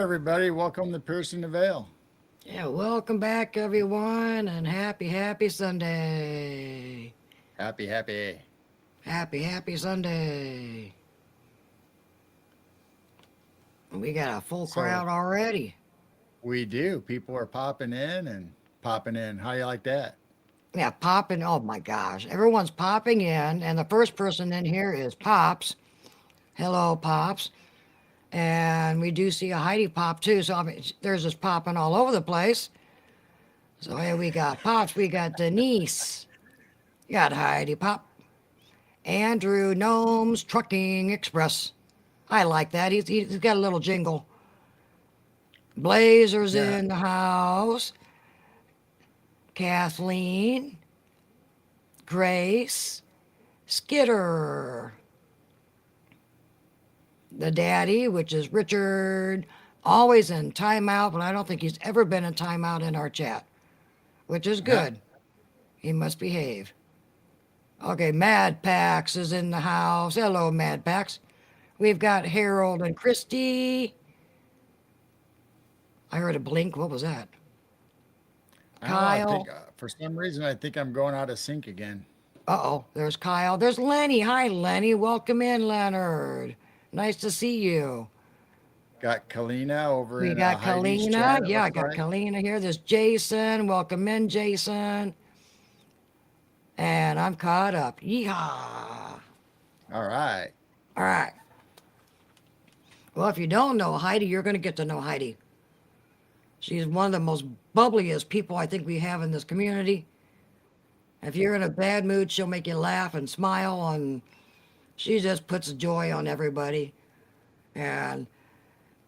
everybody. Welcome to Piercing the Veil. Yeah, welcome back, everyone, and happy Sunday. Happy, happy. Happy Sunday. We got a full So crowd already. we do. People are popping in and popping in. How you like that? Yeah, popping. Oh my gosh, everyone's popping in, and the first person in here is Pops. Hello, Pops. And we do see a Heidi pop too. So I mean, there's just popping all over the place. So here we got Pops. We got Denise. You got Heidi Pop. Andrew Gnomes Trucking Express. I like that. He's got a little jingle. Blazers Yeah. in the house. Kathleen, Grace, Skitter, the daddy, which is Richard, always in timeout, but I don't think he's ever been in timeout in our chat, which is good. He must behave. Okay, Mad Pax is in the house. Hello, Mad Pax. We've got Harold and Christy. I heard a blink. What was that? I don't know. I think Kyle. for some reason I think I'm going out of sync again. Uh-oh, there's Kyle. There's Lenny. Hi, Lenny. Welcome in, Leonard. Nice to see you. Got Kalina over We in got Heidi's Kalina. chat. It Yeah, I looks got like. Kalina here. There's Jason. Welcome in, Jason. And I'm caught up. Yeehaw. All right. All right. Well, if you don't know Heidi, you're going to get to know Heidi. She's one of the most bubbliest people I think we have in this community. If you're in a bad mood, she'll make you laugh and smile, and she just puts joy on everybody. And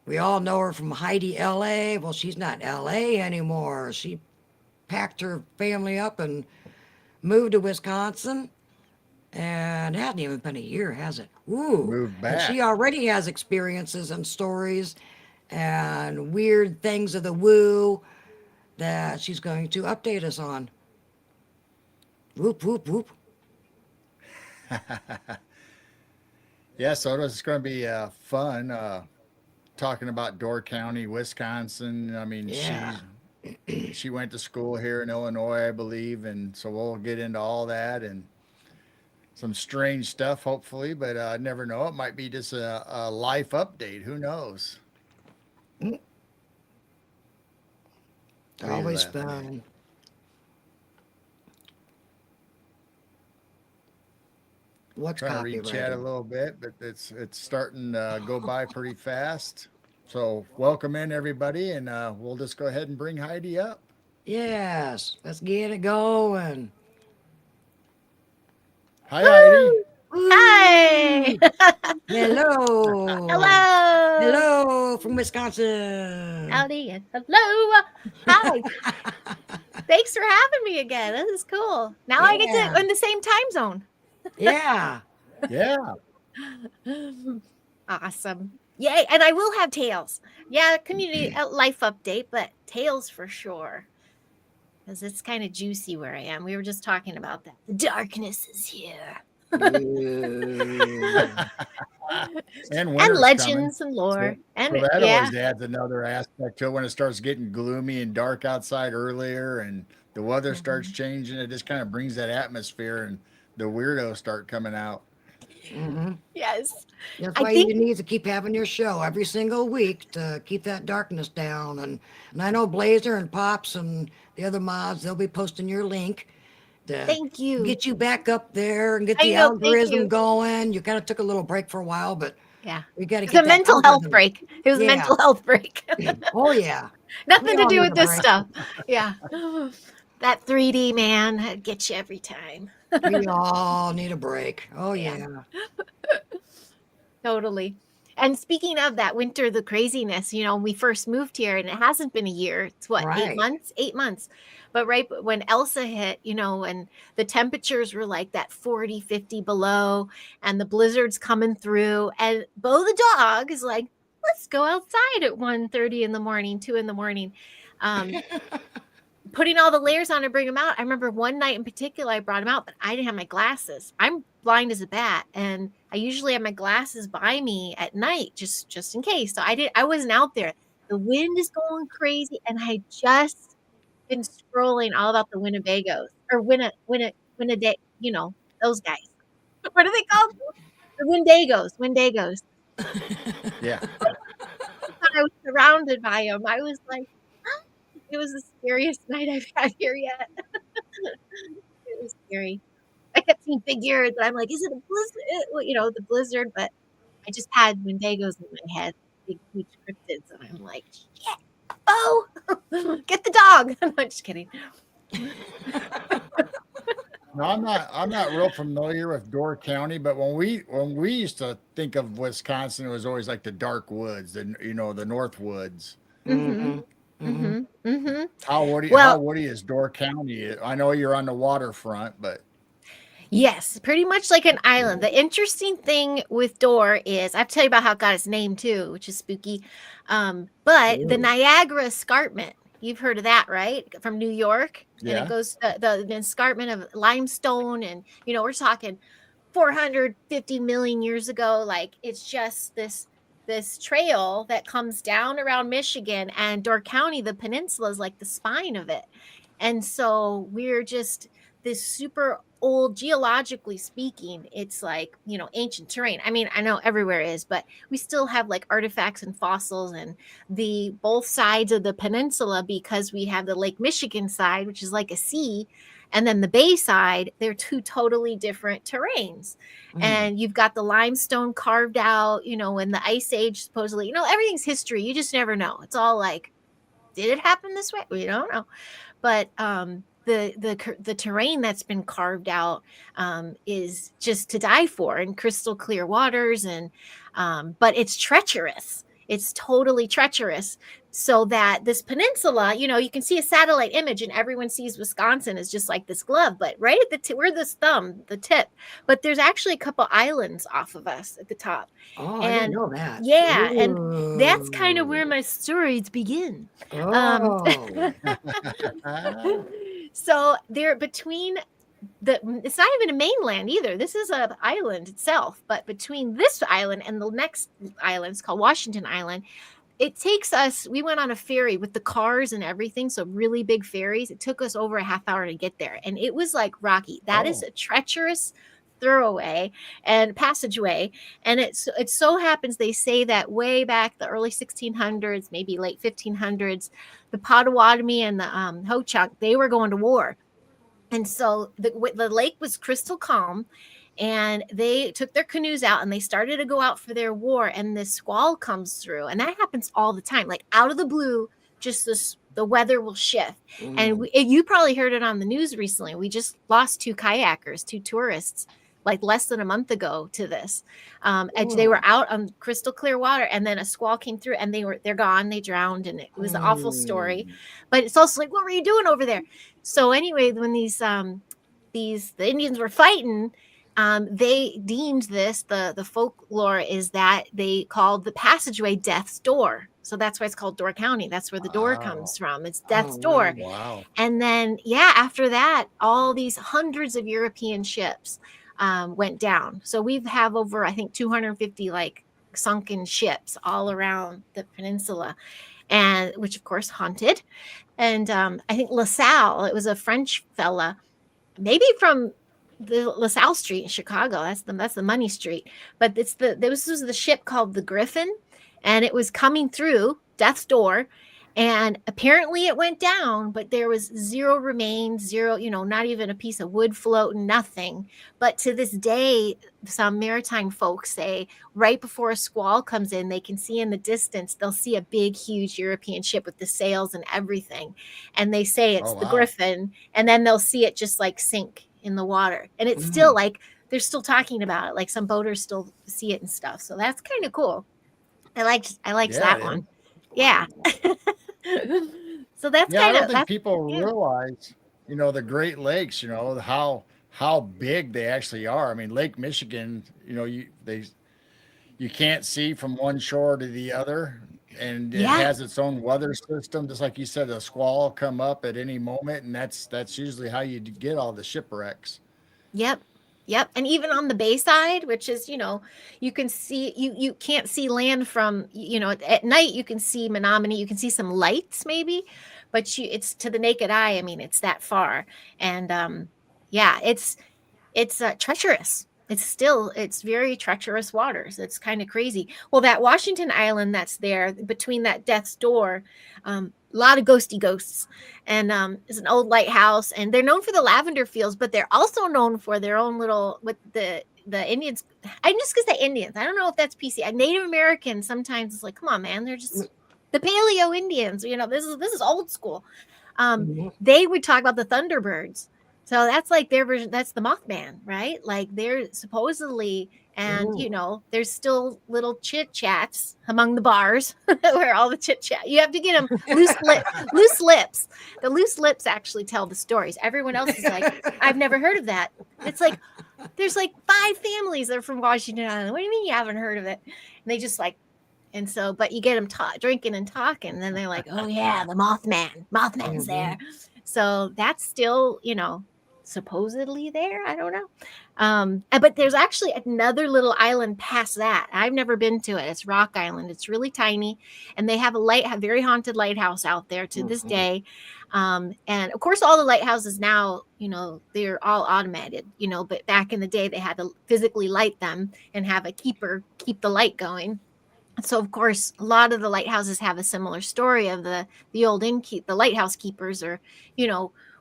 we all know her from Heidi LA. Well, she's not LA anymore. She packed her family up and moved to Wisconsin. And it hasn't even been a year, has it? Ooh. Move And back. she already has experiences and stories and weird things of the woo that she's going to update us on. Whoop, whoop, whoop. Yeah, so it's going to be fun talking about Door County, Wisconsin. I mean, Yeah. she went to school here in Illinois, I believe, and so we'll get into all that and some strange stuff, hopefully. But I never know. It might be just a life update. Who knows? Mm, What are you always laughing at? fun. What's Trying to read chat a copyrighted? little bit, but it's starting to go by pretty fast. So welcome in everybody, and we'll just go ahead and bring Heidi up. Yes, let's get it going. Hi, Heidi. Woo! Hi! Woo! Hello. Hello! Hello from Wisconsin. Howdy and hello! Hi! Thanks for having me again. This is cool. Now I get Yeah. to in the same time zone. Yeah. Yeah. Awesome. Yay. And I will have tales. Yeah, community life update, but tales for sure. Because it's kind of juicy where I am. We were just talking about that. The darkness is here. Ooh. And And winter's coming. legends and lore. So, And so that yeah. always adds another aspect to it when it starts getting gloomy and dark outside earlier and the weather starts Mhm. changing. It just kind of brings that atmosphere and the weirdos start coming out. Hmm. Yes. That's I why you think need to keep having your show every single week to keep that darkness down. And I know Blazer and Pops and the other mods, they'll be posting your link to thank you. get you back up there and get I the know, thank algorithm you. going. You kind of took a little break for a while, but Yeah. we got to It was a get that mental health algorithm. break. It was a Yeah. mental health break. Oh, yeah. We Nothing to all do need a with this break. stuff. Yeah. That 3D man that gets you every time. We all need a break. Oh, Yeah, yeah. totally. And speaking of that winter, the craziness, we first moved here and it hasn't been a year. It's what, 8 Right. months? 8 months. But right when Elsa hit, and the temperatures were like that 40, 50 below and the blizzards coming through. And Bo the dog is like, let's go outside at 1:30 in the morning, 2 in the morning. Um, putting all the layers on to bring them out. I remember one night in particular, I brought him out, but I didn't have my glasses. I'm blind as a bat, and I usually have my glasses by me at night, just in case. So I wasn't out there. the wind is going crazy, and I just been scrolling all about the Winnebagos or Winneday, those guys. What are they called? The Windagos. Yeah. I thought I was surrounded by them. I was like, it was the scariest night I've had here yet. It was scary. I kept seeing figures, and I'm like, "Is it a blizzard?" The blizzard, but I just had Windagos in my head, big, huge cryptids, and I'm like, "Shit, oh, get the dog." I'm not just kidding. No, I'm not real familiar with Door County, but when we used to think of Wisconsin, it was always like the dark woods, the North Woods. Mhm, Mm-hmm. Mm-hmm. mhm, mhm. How Well, woody is Door County? I know you're on the waterfront, but yes, pretty much like an island. The interesting thing with Door is I have to tell you about how it got its name too, which is spooky. But the Ooh. Niagara Escarpment, you've heard of that, right? From New York, and it yeah. goes the escarpment of limestone, and we're talking 450 million years ago. Like it's just this trail that comes down around Michigan, and Door County, the peninsula, is like the spine of it. And so we're just this super old, geologically speaking, it's like, ancient terrain. I mean, I know everywhere is, but we still have like artifacts and fossils, and the both sides of the peninsula, because we have the Lake Michigan side, which is like a sea, and then the bay side, they're two totally different terrains. Mm. And you've got the limestone carved out, when the ice age supposedly, everything's history. You just never know. It's all like, did it happen this way? We don't know. But the terrain that's been carved out is just to die for, and crystal clear waters, and but it's treacherous. It's totally treacherous. So that this peninsula, you can see a satellite image, and everyone sees Wisconsin as just like this glove, but right at the tip, we're this thumb, the tip. But there's actually a couple islands off of us at the top, Oh, I didn't and know that. yeah, and that's kind of where Ooh. my stories begin. Um, Oh. so they're between it's not even a mainland either. This is an island itself, but between this island and the next island, it's called Washington Island. It takes us, we went on a ferry with the cars and everything, so really big ferries. It took us over a half hour to get there, and it was like rocky. That is Oh, a treacherous throwaway and passageway. And it so happens, they say that way back the early 1600s, maybe late 1500s, the Potawatomi and the Ho-Chunk, they were going to war. And so the lake was crystal calm, and they took their canoes out and they started to go out for their war, and this squall comes through, and that happens all the time, like out of the blue. Just the weather will shift. And Mm. you probably heard it on the news recently. We just lost two kayakers, two tourists, like less than a month ago to this. And they were Oh. out on crystal clear water, and then a squall came through, and they're gone, they drowned, and it was an awful story. Mm. But it's also like, what were you doing over there? So anyway, when the Indians were fighting, they deemed this, the folklore is that they called the passageway Death's Door. So that's why it's called Door County. That's where the door wow. comes from. It's Oh, Death's Door. wow. Wow. And then, yeah, after that, all these hundreds of European ships went down. So we have over, I think, 250 like sunken ships all around the peninsula, and which of course haunted. And I think LaSalle, it was a French fella, maybe from the LaSalle Street in Chicago. That's the money street. But this was the ship called the Griffin, and it was coming through Death's Door, and apparently it went down, but there was zero remains, zero, not even a piece of wood floating, nothing. But to this day, some maritime folks say right before a squall comes in, they can see in the distance, they'll see a big, huge European ship with the sails and everything. And they say Oh, it's the wow. Griffin, and then they'll see it just like sink in the water. And it's still Mm. like, they're still talking about it. Like some boaters still see it and stuff. So that's kind of cool. I liked Yeah, that it is. one. Yeah. Wow. So that's Yeah, I kind don't of think that's people yeah. realize, the Great Lakes, how big they actually are. I mean, Lake Michigan, you can't see from one shore to the other, and it Yeah. has its own weather system. Just like you said, a squall come up at any moment, and that's usually how you get all the shipwrecks. Yep. Yep. And even on the bay side, which is, you can see, you can't see land from, at night you can see Menominee, you can see some lights maybe, but it's to the naked eye. I mean, it's that far. And yeah, it's treacherous. It's very treacherous waters. It's kind of crazy. Well, that Washington Island that's there between that Death's Door, a lot of ghosty ghosts, and it's an old lighthouse, and they're known for the lavender fields, but they're also known for their own little, with the Indians. I'm just gonna say Indians. I don't know if that's PC. Native Americans sometimes it's like, come on, man, they're just the Paleo Indians. This is old school. They would talk about the Thunderbirds. So that's like their version. That's the Mothman, right? Like they're supposedly, and there's still little chit chats among the bars where all the chit chat. You have to get them loose lips. The loose lips actually tell the stories. Everyone else is like, I've never heard of that. It's like there's like 5 families that are from Washington Island. What do you mean you haven't heard of it? And they just like, and so, but you get them drinking and talking, and then they're like, oh yeah, the Mothman's there. So that's still, supposedly there. I don't know. But there's actually another little island past that. I've never been to it. It's Rock Island. It's really tiny, and they have a very haunted lighthouse out there to this day. And of course, all the lighthouses now, they're all automated, but back in the day, they had to physically light them and have a keeper keep the light going. So of course, a lot of the lighthouses have a similar story of the old the lighthouse keepers are,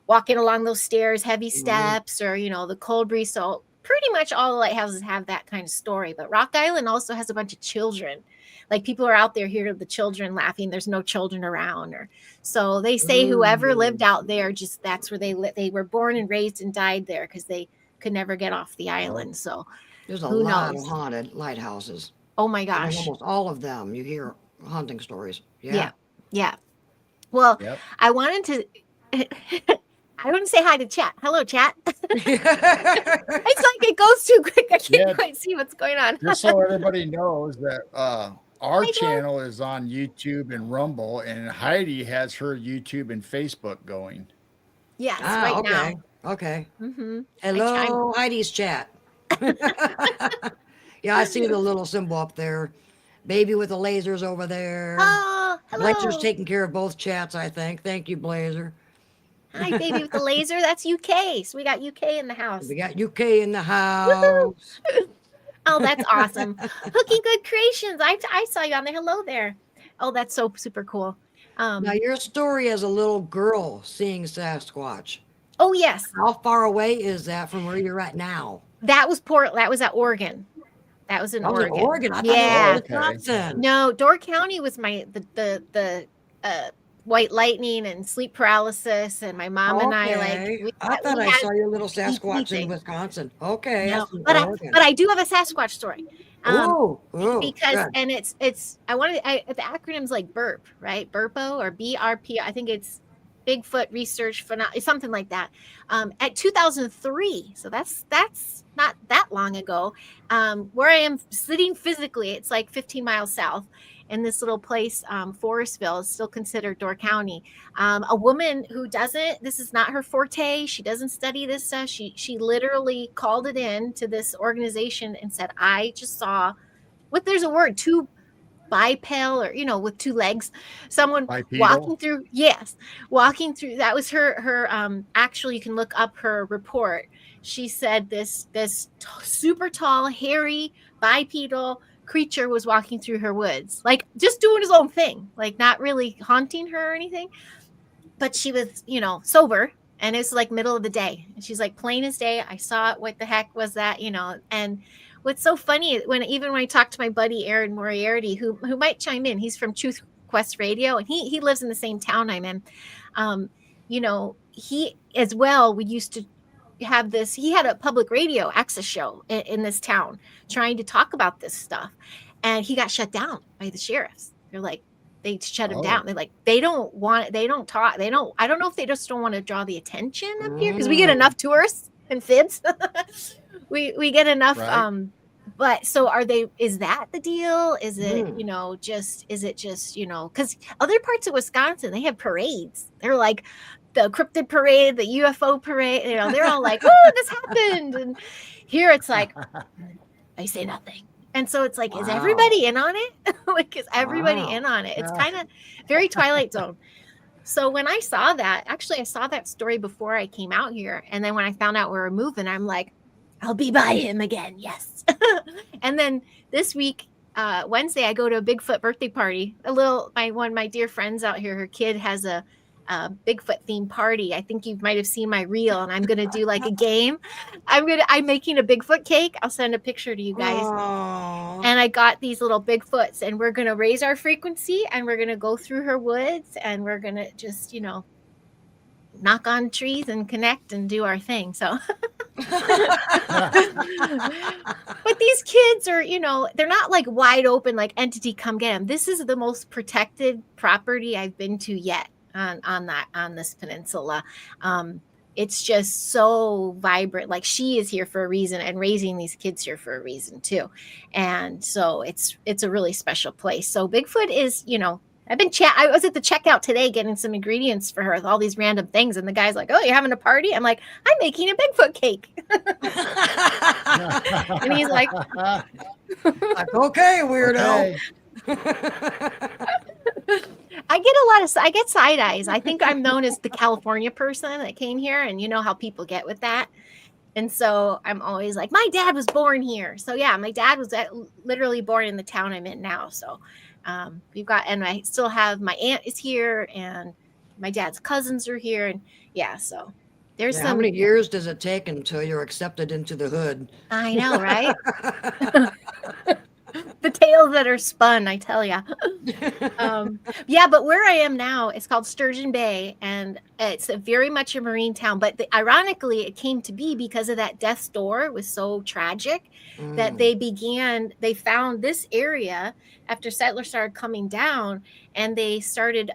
walking along those stairs, heavy steps, or the cold breeze. So pretty much all the lighthouses have that kind of story. But Rock Island also has a bunch of children. Like people are out there hearing the children laughing. There's no children around, so they say whoever lived out there, just that's where they were born and raised and died there because they could never get off the island. So there's a lot of haunted lighthouses. Oh my gosh. Almost all of them. You hear haunting stories. Yeah. Well, yep. I wanted to say hi to chat. Hello, chat. It's like it goes too quick. I can't quite see what's going on. Just so everybody knows that our channel is on YouTube and Rumble, and Heidi has her YouTube and Facebook going. Yes, now. Okay. Mm-hmm. Hello, Heidi's chat. Yeah, I see the little symbol up there. Baby with the lasers over there. Oh, hello. Blazer's taking care of both chats, I think. Thank you, Blazer. Hi, baby with the laser. That's UK. So we got UK in the house. We got UK in the house. Oh, that's awesome. Hooky Good Creations. I saw you on there. Hello there. Oh, that's so super cool. Now, your story as a little girl seeing Sasquatch. Oh, yes. How far away is that from where you're at now? That was at Oregon. That was in Oregon. Oregon. I thought yeah. it was Wisconsin. No, Door County was the white lightning and sleep paralysis, and my mom and I I thought I saw your little Sasquatch in Wisconsin. Okay. No, but I do have a Sasquatch story. Because good. And it's the acronym's like BURP, right? BURPO or BRP. I think it's Bigfoot Research something like that. At 2003, so that's not that long ago. Where I am sitting physically, it's like 15 miles south. In this little place, Forestville is still considered Door County. A woman who this is not her forte. She doesn't study this stuff. She literally called it in to this organization and said, I just saw, there's a word, two bipedal, or, with 2 legs, someone bipedal. walking through. That was her, actually, you can look up her report. She said this super tall, hairy, bipedal creature was walking through her woods, like just doing his own thing, like not really haunting her or anything, but she was sober, and it's like middle of the day, and she's like, plain as day, I saw it, what the heck was that? And what's so funny, when I talked to my buddy Aaron Moriarty, who might chime in, he's from Truth Quest Radio, and he lives in the same town I'm in. He as well, we used to have this, he had a public radio access show in this town trying to talk about this stuff, and he got shut down by the sheriffs. They're like, they shut him down. They're like, they don't talk. I don't know if they just don't want to draw the attention up here, because we get enough tourists and fibs. we get enough. Right. But so is that the deal? Is it, is it just, because other parts of Wisconsin, they have parades. They're like, the cryptid parade, the UFO parade, you know, they're all like, oh, this happened. And here it's like, I say nothing. And so it's like, is everybody in on it? Like, is everybody in on it? It's kind of very Twilight Zone. So when I saw that, actually, I saw that story before I came out here. And then when I found out we were moving, I'm like, I'll be by him again. Yes. And then this week, Wednesday, I go to a Bigfoot birthday party. One of my dear friends out here, her kid has a Bigfoot themed party. I think you might have seen my reel, and I'm going to do like a game. I'm making a Bigfoot cake. I'll send a picture to you guys. Aww. And I got these little Bigfoots, and we're going to raise our frequency, and we're going to go through her woods, and we're going to just, you know, knock on trees and connect and do our thing. So, but these kids are, you know, they're not like wide open, like entity come get them. This is the most protected property I've been to yet on this peninsula. It's just so vibrant. Like, she is here for a reason, and raising these kids here for a reason too. And so it's a really special place. So Bigfoot is, you know, I was at the checkout today getting some ingredients for her with all these random things. And the guy's like, oh, you're having a party? I'm like, I'm making a Bigfoot cake. And he's like, okay, weirdo. I get side eyes. I think I'm known as the California person that came here, and you know how people get with that. And so I'm always like, my dad was born here. So yeah, my dad was literally born in the town I'm in now. So and I still have, my aunt is here, and my dad's cousins are here. And yeah, so there's How many years does it take until you're accepted into the hood? I know, right? The tales that are spun, I tell ya. Yeah, but where I am now, it's called Sturgeon Bay, and it's very much a marine town. But ironically, it came to be because of that death's door. It was so tragic that they found this area after settlers started coming down, and they started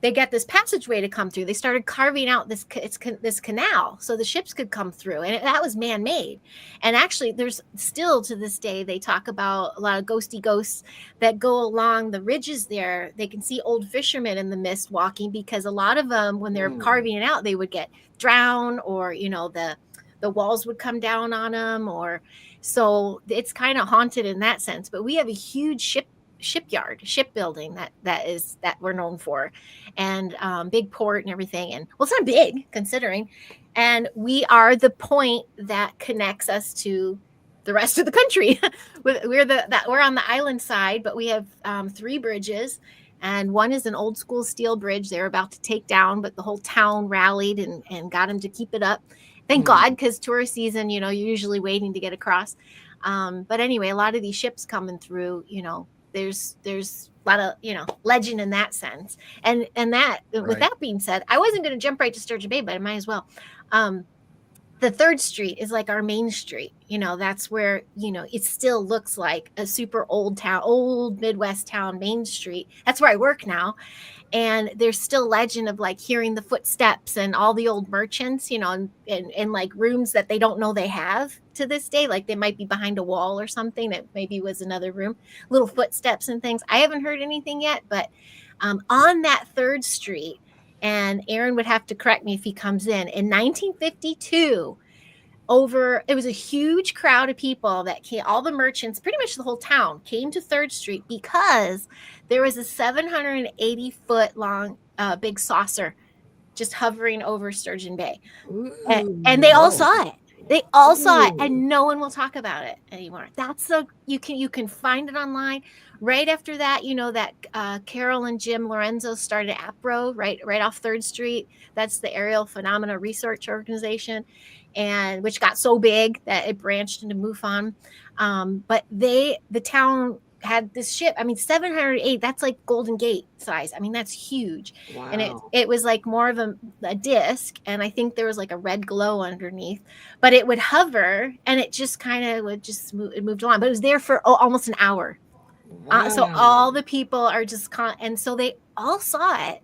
they got this passageway to come through. They started carving out this canal so the ships could come through, and that was man-made. And actually, there's still to this day, they talk about a lot of ghosty ghosts that go along the ridges there. They can see old fishermen in the mist walking, because a lot of them, when they're carving it out, they would get drowned, or, you know, the walls would come down on them, or so it's kind of haunted in that sense. But we have a huge shipbuilding that we're known for, and big port and everything. And well, it's not big considering, and we are the point that connects us to the rest of the country. We're on the island side, but we have 3 bridges, and one is an old school steel bridge they were about to take down, but the whole town rallied and got them to keep it up. Thank God, because tourist season, you know, you're usually waiting to get across. But anyway, a lot of these ships coming through, you know, there's a lot of, you know, legend in that sense. And that, with that being said, I wasn't going to jump right to Sturgeon Bay, but I might as well. The 3rd Street is like our main street. You know, that's where, you know, it still looks like a super old Midwest town, Main Street. That's where I work now. And there's still legend of like hearing the footsteps and all the old merchants, you know, and like rooms that they don't know they have to this day. Like they might be behind a wall or something that maybe was another room, little footsteps and things. I haven't heard anything yet, but on that 3rd Street, and Aaron would have to correct me if he comes in 1952, it was a huge crowd of people that came, all the merchants, pretty much the whole town came to 3rd Street because there was a 780-foot long big saucer just hovering over Sturgeon Bay. And they all saw it. They all saw it, and no one will talk about it anymore. You can find it online. Right after that, you know, that Carol and Jim Lorenzo started APRO right off 3rd Street. That's the Aerial Phenomena Research Organization, and which got so big that it branched into MUFON. But the town had this ship. I mean, 708, that's like Golden Gate size. I mean, that's huge. Wow. And it was like more of a disc, and I think there was like a red glow underneath, but it would hover, and it just kind of would just it moved along. But it was there for almost an hour. Wow. So all the people are just and so they all saw it,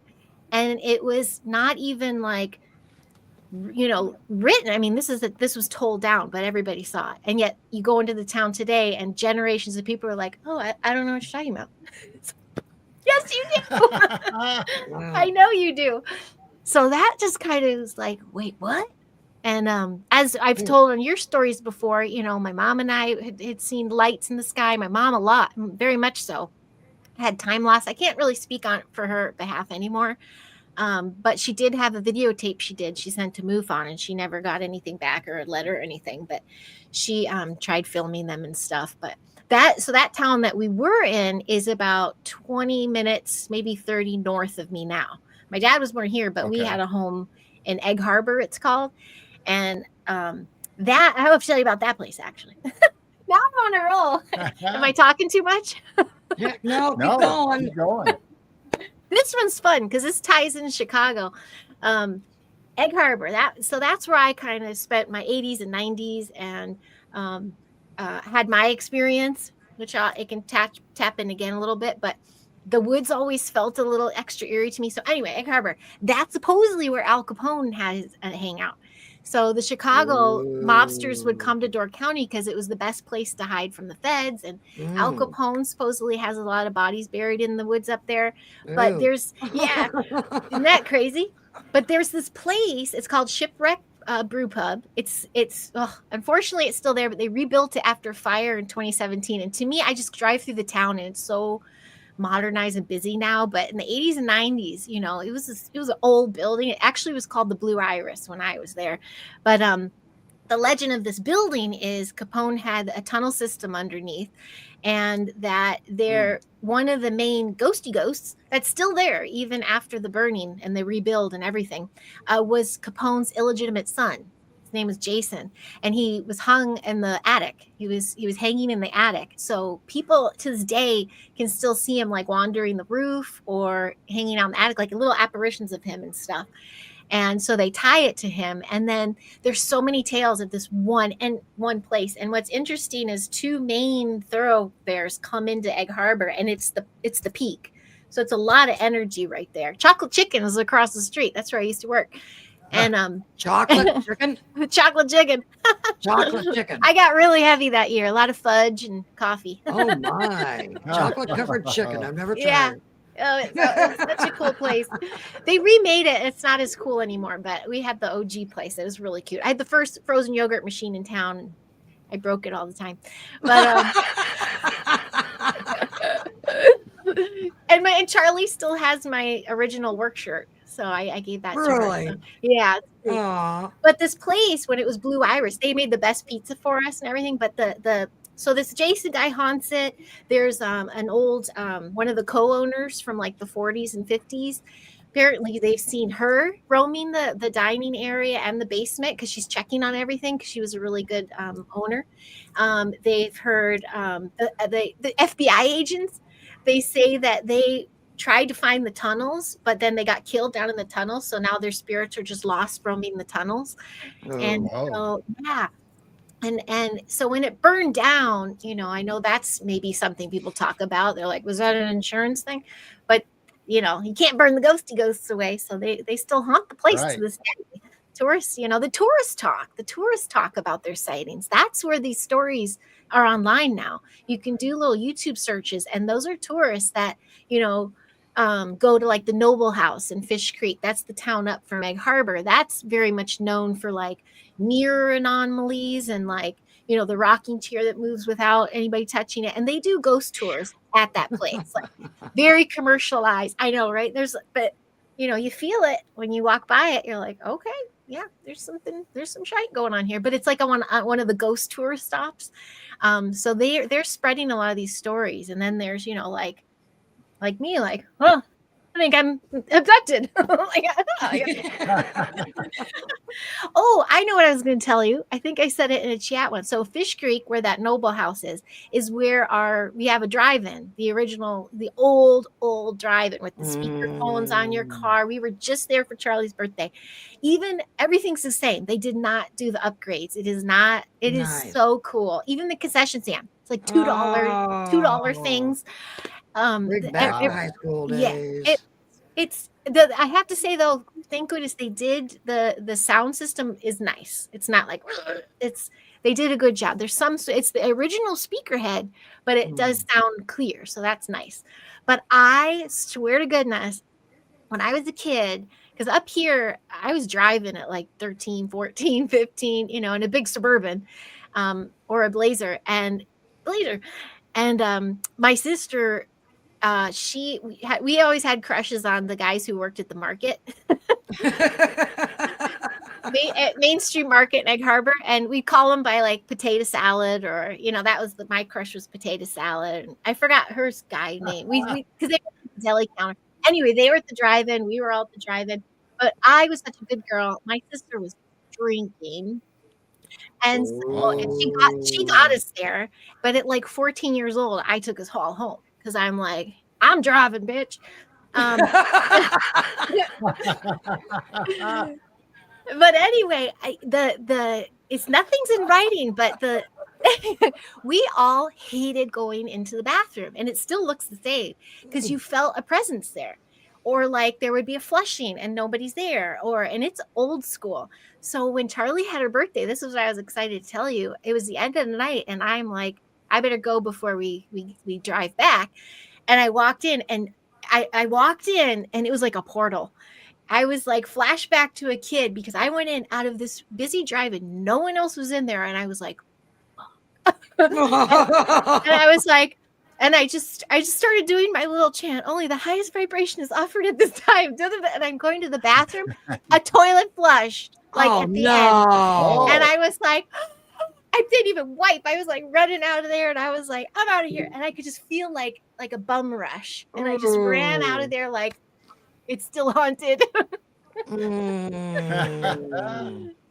and it was not even like, you know, written. I mean, this was told down, but everybody saw it. And yet you go into the town today, and generations of people are like, oh, I don't know what you're talking about. Yes, you do. Wow. I know you do. So that just kind of was like, wait, what? And as I've told on your stories before, my mom and I had seen lights in the sky. My mom a lot, very much so. Had time loss. I can't really speak on for her behalf anymore. But she did have a videotape she sent to MUFON, and she never got anything back or a letter or anything. But she tried filming them and stuff. But that town that we were in is about 20 minutes, maybe 30 north of me now. My dad was born here, but we had a home in Egg Harbor, it's called. And that I have to tell you about that place actually. Now I'm on a roll. Am I talking too much? No, keep going. Keep going. This one's fun because this ties in Chicago. Egg Harbor. That's where I kind of spent my 80s and 90s and had my experience, which it can tap in again a little bit, but the woods always felt a little extra eerie to me. So anyway, Egg Harbor, that's supposedly where Al Capone had his hangout. So the Chicago mobsters would come to Door County because it was the best place to hide from the feds. And Al Capone supposedly has a lot of bodies buried in the woods up there. But there's, isn't that crazy? But there's this place, it's called Shipwreck Brew Pub. It's unfortunately it's still there, but they rebuilt it after fire in 2017. And to me, I just drive through the town and it's so modernized and busy now, but in the 80s and 90s, it was an old building. It actually was called the Blue Iris when I was there. But the legend of this building is Capone had a tunnel system underneath, and that one of the main ghosty ghosts that's still there even after the burning and the rebuild and everything was Capone's illegitimate son. His name was Jason, and he was hung in the attic. He was hanging in the attic. So people to this day can still see him like wandering the roof or hanging out in the attic, like little apparitions of him and stuff. And so they tie it to him. And then there's so many tales of this one place. And what's interesting is two main thoroughfares come into Egg Harbor, and it's the peak. So it's a lot of energy right there. Chocolate Chicken is across the street. That's where I used to work. And chocolate chicken. Chocolate chicken. Chocolate chicken. I got really heavy that year. A lot of fudge and coffee. Oh my! Chocolate covered chicken. I've never tried. Yeah. Oh, it's such a cool place. They remade it. It's not as cool anymore, but we had the OG place. It was really cute. I had the first frozen yogurt machine in town, and I broke it all the time. But and Charlie still has my original work shirt. So I gave that to her. So, yeah. But this place, when it was Blue Iris, they made the best pizza for us and everything. But so this Jason guy haunts it. There's an old one of the co-owners from like the 40s and 50s. Apparently they've seen her roaming the dining area and the basement because she's checking on everything because she was a really good owner. They've heard the FBI agents. They say that they tried to find the tunnels, but then they got killed down in the tunnels. So now their spirits are just lost roaming the tunnels. So yeah. And so when it burned down, I know that's maybe something people talk about. They're like, was that an insurance thing? But you can't burn the ghosty ghosts away. So they still haunt the place to this day. Tourists, the tourists talk about their sightings. That's where these stories are online now. You can do little YouTube searches, and those are tourists that, go to like the Noble House in Fish Creek. That's the town up from Egg Harbor. That's very much known for like mirror anomalies and like, the rocking chair that moves without anybody touching it. And they do ghost tours at that place, like very commercialized. I know, right? But you feel it when you walk by it. You're like, okay, yeah, there's some shite going on here. But it's like on one of the ghost tour stops. So they're spreading a lot of these stories. And then there's, like me, like, oh, I think I'm abducted. Oh, I know what I was going to tell you. I think I said it in a chat once. So Fish Creek, where that Noble House is where we have a drive-in, the old drive-in with the speaker phones on your car. We were just there for Charlie's birthday. Even everything's the same. They did not do the upgrades. It is not. It nice. Is so cool. Even the concession stand. It's like $2 things. Back to high school days. Yeah, I have to say though, thank goodness they did the sound system is nice. It's not like they did a good job. It's the original speaker head, but it does sound clear, so that's nice. But I swear to goodness, when I was a kid, Because up here, I was driving at like 13, 14, 15, in a big Suburban, or a Blazer. And my sister, we always had crushes on the guys who worked at the market. At Main Street Market in Egg Harbor, and we call them by like potato salad, or that was my crush was potato salad. I forgot her guy name. We because they were at the deli counter. Anyway, they were at the drive-in. We were all at the drive-in, but I was such a good girl. My sister was drinking, and so and she got Oh. us there. But at like 14 years old, I took us all home because I'm like, I'm driving, bitch. But anyway, it's nothing's in writing, but we all hated going into the bathroom, and it still looks the same because you felt a presence there, or like there would be a flushing and nobody's there, and it's old school. So when Charlie had her birthday, this is what I was excited to tell you. It was the end of the night, and I'm like, I better go before we drive back. And I walked in, and I walked in, and it was like a portal. I was like flashback to a kid because I went in out of this busy drive-in. No one else was in there. And I was like, and I was like, and I just started doing my little chant. Only the highest vibration is offered at this time. And I'm going to the bathroom, a toilet flushed like at the end. And I was like, I didn't even wipe. I was like running out of there, and I was like, I'm out of here. And I could just feel like a bum rush. And I just ran out of there like, it's still haunted.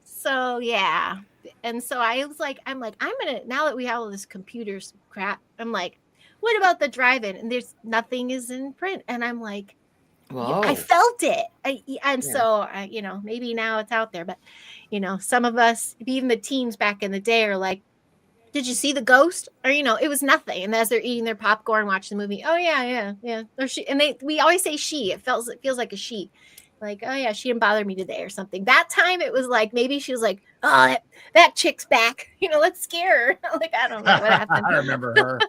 So yeah. And so I'm gonna, now that we have all this computers crap, I'm like, what about the drive-in? And there's nothing is in print. And I'm like, Whoa. I felt it. So maybe now it's out there, but some of us, even the teens back in the day, are like, did you see the ghost? Or, it was nothing. And as they're eating their popcorn, watching the movie, oh yeah. Or we always say she. It feels like a she. Like, oh yeah, she didn't bother me today or something. That time it was like, maybe she was like, oh, that chick's back. Let's scare her. Like, I don't know what happened. I remember her.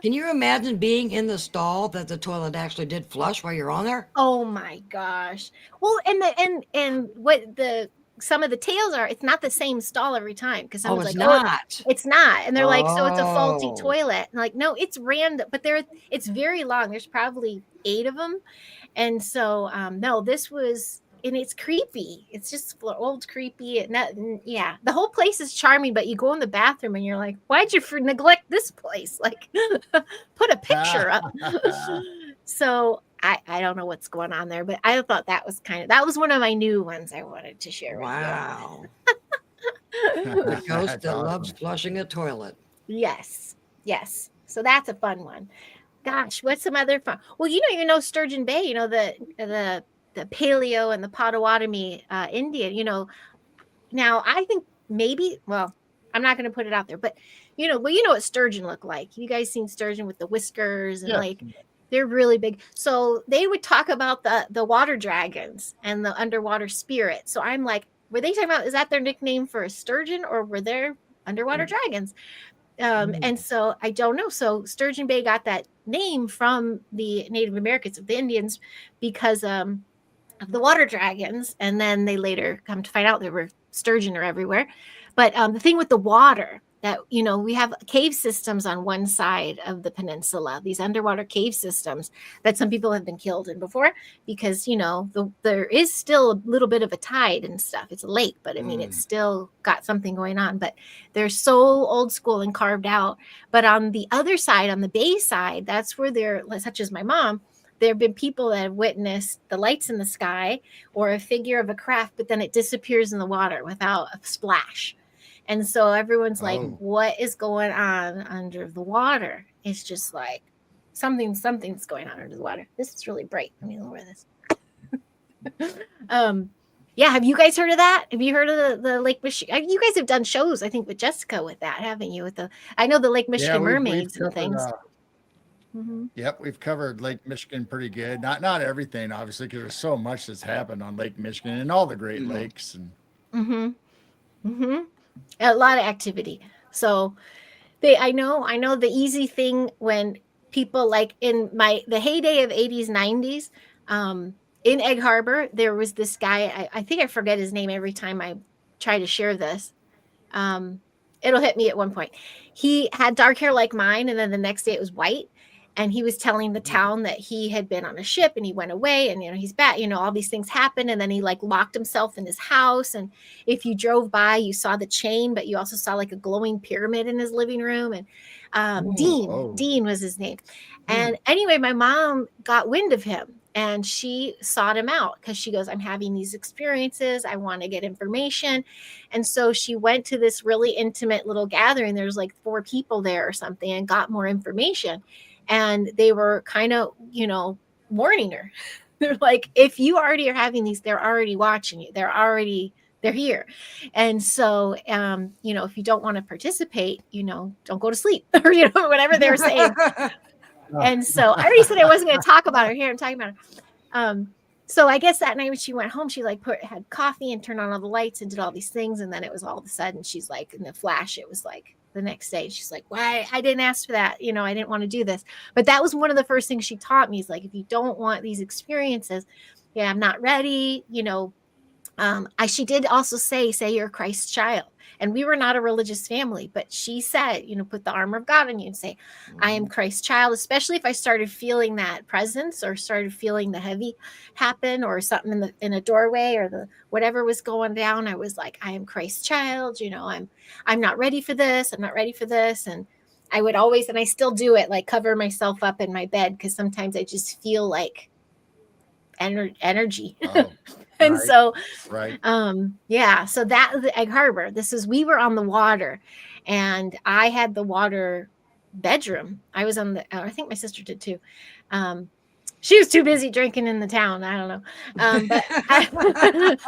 Can you imagine being in the stall that the toilet actually did flush while you're on there? Oh my gosh. Well, and what some of the tales are, it's not the same stall every time, because someone's it's like, not. it's not, and they're like, so it's a faulty Oh. toilet, and like, no, it's random, but it's very long. There's probably 8 of them, and so no, this was, and it's creepy. It's just old, creepy, and yeah, the whole place is charming, but you go in the bathroom and you're like, why'd you neglect this place? Like, put a picture up. So I don't know what's going on there, but I thought that was one of my new ones I wanted to share. Wow. The ghost That's that loves awesome. flushing a toilet. Yes. So that's a fun one. Gosh, what's some other fun? Well, Sturgeon Bay, the Paleo and the Potawatomi Indian, now I think maybe, well, I'm not going to put it out there, but what sturgeon look like. You guys seen sturgeon with the whiskers and Yeah. like, they're really big. So they would talk about the water dragons and the underwater spirit. So I'm like, were they talking about, is that their nickname for a sturgeon, or were there underwater dragons? And so I don't know. So Sturgeon Bay got that name from the Native Americans, of the Indians, because of the water dragons. And then they later come to find out there were sturgeon are everywhere. But the thing with the water, that, we have cave systems on one side of the peninsula, these underwater cave systems that some people have been killed in before, because, there is still a little bit of a tide and stuff. It's a lake, but I mean, it's still got something going on, but they're so old school and carved out. But on the other side, on the bay side, that's where they're, such as my mom, there have been people that have witnessed the lights in the sky or a figure of a craft, but then it disappears in the water without a splash. And so everyone's like, what is going on under the water? It's just like something's going on under the water. This is really bright. Let me lower this. Yeah. Have you guys heard of that? Have you heard of the Lake Michigan? You guys have done shows, I think, with Jessica with that, haven't you? I know the Lake Michigan mermaids and things. Yep, we've covered Lake Michigan pretty good. Not everything, obviously, because there's so much that's happened on Lake Michigan and all the Great Lakes. And a lot of activity. So I know the easy thing when people, like in the heyday of 80s, 90s, in Egg Harbor, there was this guy. I think I forget his name every time I try to share this. It'll hit me at one point. He had dark hair like mine, and then the next day it was white. And he was telling the town that he had been on a ship and he went away, and he's back. All these things happened, and then he like locked himself in his house. And if you drove by, you saw the chain, but you also saw like a glowing pyramid in his living room. And Dean was his name. And anyway, my mom got wind of him and she sought him out because she goes, I'm having these experiences. I want to get information. And so she went to this really intimate little gathering. There's like 4 people there or something, and got more information. And they were kind of, warning her. They're like, if you already are having these, they're already watching you. They're here. And so, if you don't want to participate, don't go to sleep or, whatever they were saying. And so I already said I wasn't going to talk about her here. I'm talking about her. So I guess that night when she went home, she like had coffee and turned on all the lights and did all these things. And then it was all of a sudden, she's like, in the flash, it was like the next day, she's like, why? I didn't ask for that. I didn't want to do this. But that was one of the first things she taught me is like, if you don't want these experiences, I'm not ready, she did also say you're Christ's child. And we were not a religious family, but she said, put the armor of God on you and say, I am Christ's child, especially if I started feeling that presence or started feeling the heavy happen or something in a doorway or the whatever was going down. I was like, I am Christ's child. I'm not ready for this. I'm not ready for this. And I would always, and I still do it, like cover myself up in my bed because sometimes I just feel like energy. Oh, and right, so right. so that was the Egg Harbor. We were on the water, and I had the water bedroom. I was on I think my sister did too. She was too busy drinking in the town. I don't know. But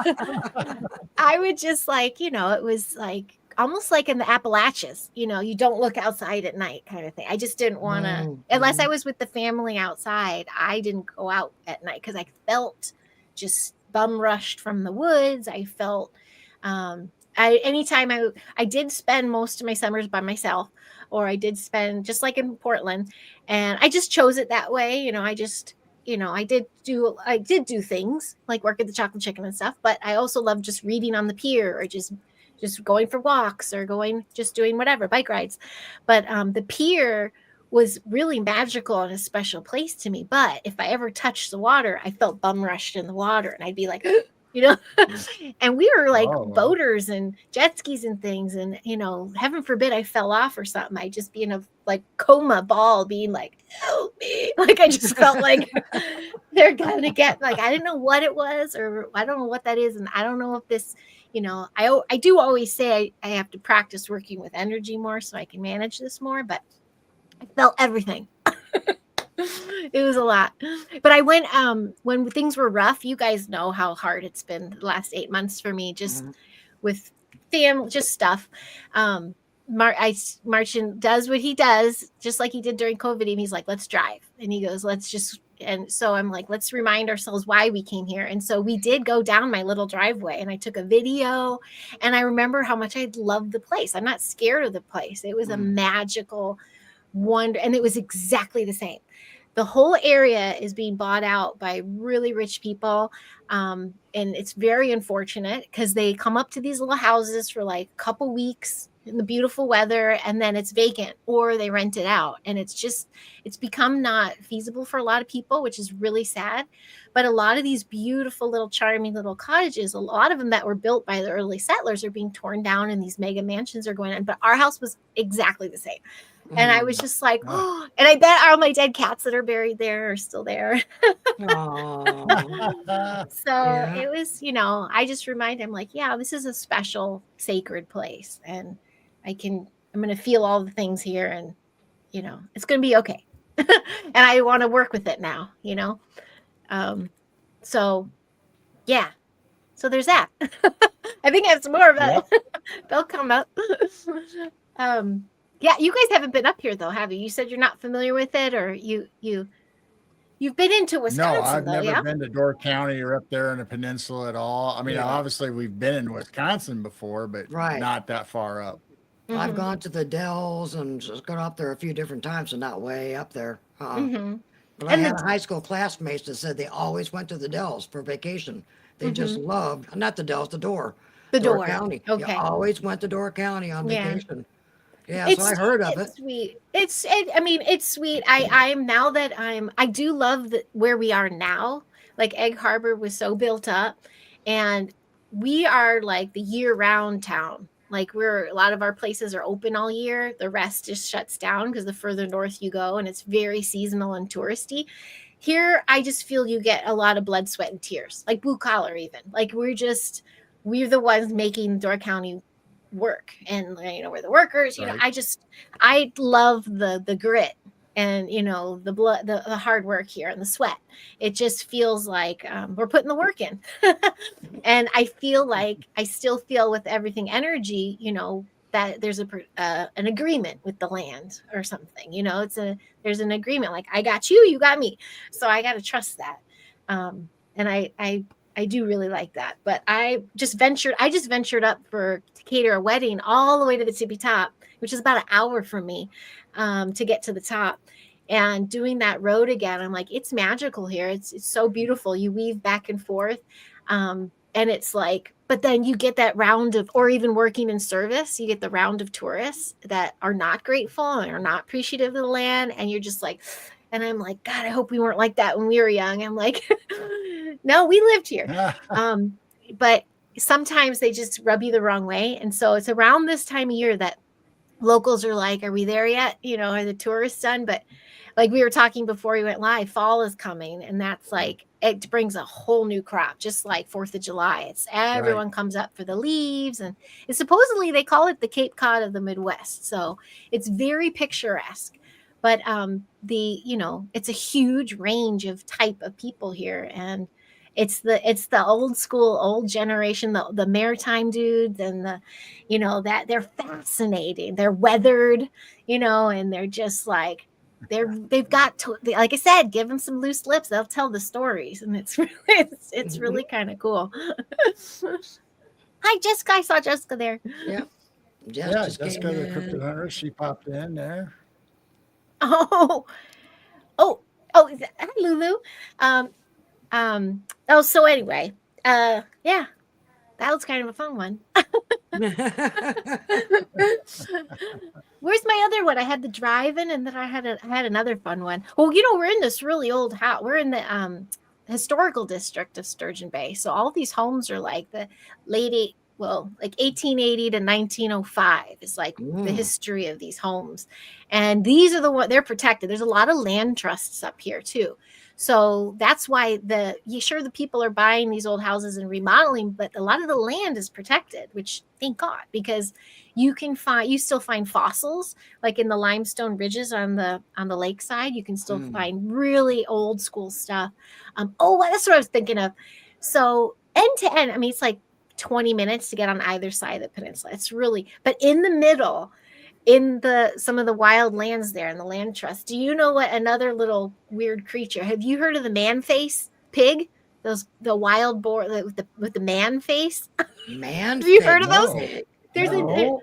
I would just like, it was like almost like in the Appalachians, you don't look outside at night kind of thing. I just didn't want to, unless I was with the family outside, I didn't go out at night because I felt just bum rushed from the woods. I felt, anytime I did spend most of my summers by myself, or I did spend just like in Portland, and I just chose it that way. I did do things like work at the Chocolate Chicken and stuff, but I also loved just reading on the pier or just going for walks or just doing whatever, bike rides. But the pier was really magical and a special place to me. But if I ever touched the water, I felt bum rushed in the water and I'd be like, and we were like boaters and jet skis and things. And, heaven forbid I fell off or something. I'd just be in a like coma ball being like, help me. Like, I just felt like they're going to get like, I didn't know what it was, or I don't know what that is. And I don't know if this, I do always say I have to practice working with energy more so I can manage this more, but I felt everything. It was a lot. But I went when things were rough. You guys know how hard it's been the last 8 months for me, just with family, just stuff. Martin does what he does, just like he did during COVID. And he's like, let's drive. And he goes, and so I'm like, let's remind ourselves why we came here. And so we did go down my little driveway and I took a video, and I remember how much I loved the place. I'm not scared of the place. It was a magical wonder. And it was exactly the same. The whole area is being bought out by really rich people. And it's very unfortunate because they come up to these little houses for like a couple weeks in the beautiful weather, and then it's vacant or they rent it out. And it's become not feasible for a lot of people, which is really sad. But a lot of these beautiful little charming little cottages, a lot of them that were built by the early settlers are being torn down and these mega mansions are going on. But our house was exactly the same. And I was just like, oh, and I bet all my dead cats that are buried there are still there. So it was, I just remind him like, yeah, this is a special sacred place, and I'm going to feel all the things here, and, it's going to be okay. And I want to work with it now, so yeah, so there's that. I think I have some more, but they'll come up. Yeah, you guys haven't been up here though, have you? You said you're not familiar with it, or you've been into Wisconsin. No, I've though, never been to Door County or up there in the peninsula at all. I mean, Yeah. obviously we've been in Wisconsin before, but Right. not that far up. I've Mhm. gone to the Dells and just gone up there a few different times and not way up there. Mhm. But I And had the high school classmates that said they always went to the Dells for vacation. They just mhm, loved, not the Dells, the the Door door. County. You Okay. always went to Door County on Yeah. vacation. Yeah, so I heard of it. It's sweet. I mean, it's sweet. I'm now that I do love where we are now. Like Egg Harbor was so built up, and we are like the year-round town. Like a lot of our places are open all year. The rest just shuts down because the further north you go, and it's very seasonal and touristy. Here, I just feel you get a lot of blood, sweat, and tears, like blue collar even. Like we're the ones making Door County work, and we're the workers. Right. I love the grit, and the blood, the hard work here, and the sweat. It just feels like we're putting the work in. And I feel like I still feel with everything energy, that there's an agreement with the land or something. There's an agreement, like I got you, you got me, so I got to trust that. And I do really like that. But I just ventured up to cater a wedding all the way to the tippy top, which is about an hour from me, to get to the top. And doing that road again, I'm like, it's magical here. It's so beautiful. You weave back and forth. And it's like, but then you get that round of, or even working in service, you get the round of tourists that are not grateful and are not appreciative of the land. And you're just like, and I'm like, God, I hope we weren't like that when we were young. I'm like, no, we lived here. But sometimes they just rub you the wrong way. And so it's around this time of year that locals are like, are we there yet? Are the tourists done? But like we were talking before we went live, fall is coming. And that's like, it brings a whole new crop, just like 4th of July. It's everyone comes up for the leaves. And it's supposedly they call it the Cape Cod of the Midwest. So it's very picturesque. But it's a huge range of type of people here. And it's the old school, old generation, the maritime dudes, and that they're fascinating. They're weathered, and they're just like, they've got to, like I said, give them some loose lips. They'll tell the stories, and it's really, it's really kind of cool. Hi, Jessica. I saw Jessica there. Yep. Yeah, Just came Jessica, the crypto in. hunter, she popped in there. Oh, oh, oh, hi, Lulu. So anyway, yeah, that was kind of a fun one. Where's my other one? I had the drive-in, and then I had another fun one. Well, we're in this really old house. We're in the historical district of Sturgeon Bay. So all these homes are like the like 1880 to 1905 is like the history of these homes. And these are the ones, they're protected. There's a lot of land trusts up here too. So that's why the people are buying these old houses and remodeling, but a lot of the land is protected, which thank God, because you still find fossils, like in the limestone ridges on the lakeside. You can still find really old school stuff. That's what I was thinking of. So end to end, I mean, it's like 20 minutes to get on either side of the peninsula. It's really, but in the middle, in some of the wild lands there in the land trust. Do you know what another little weird creature? Have you heard of the man face pig? The wild boar with the man face. Man, have you heard of those? no. There's No.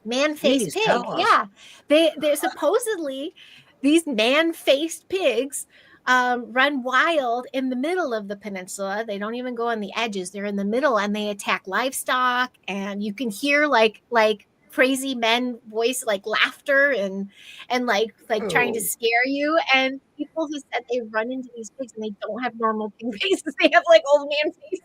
a man-faced Please pig. tell us. Yeah, they're supposedly these man-faced pigs run wild in the middle of the peninsula. They don't even go on the edges. They're in the middle, and they attack livestock. And you can hear like crazy men voice, like laughter and like trying to scare you. And people who said they run into these pigs and they don't have normal pig faces. They have like old man faces.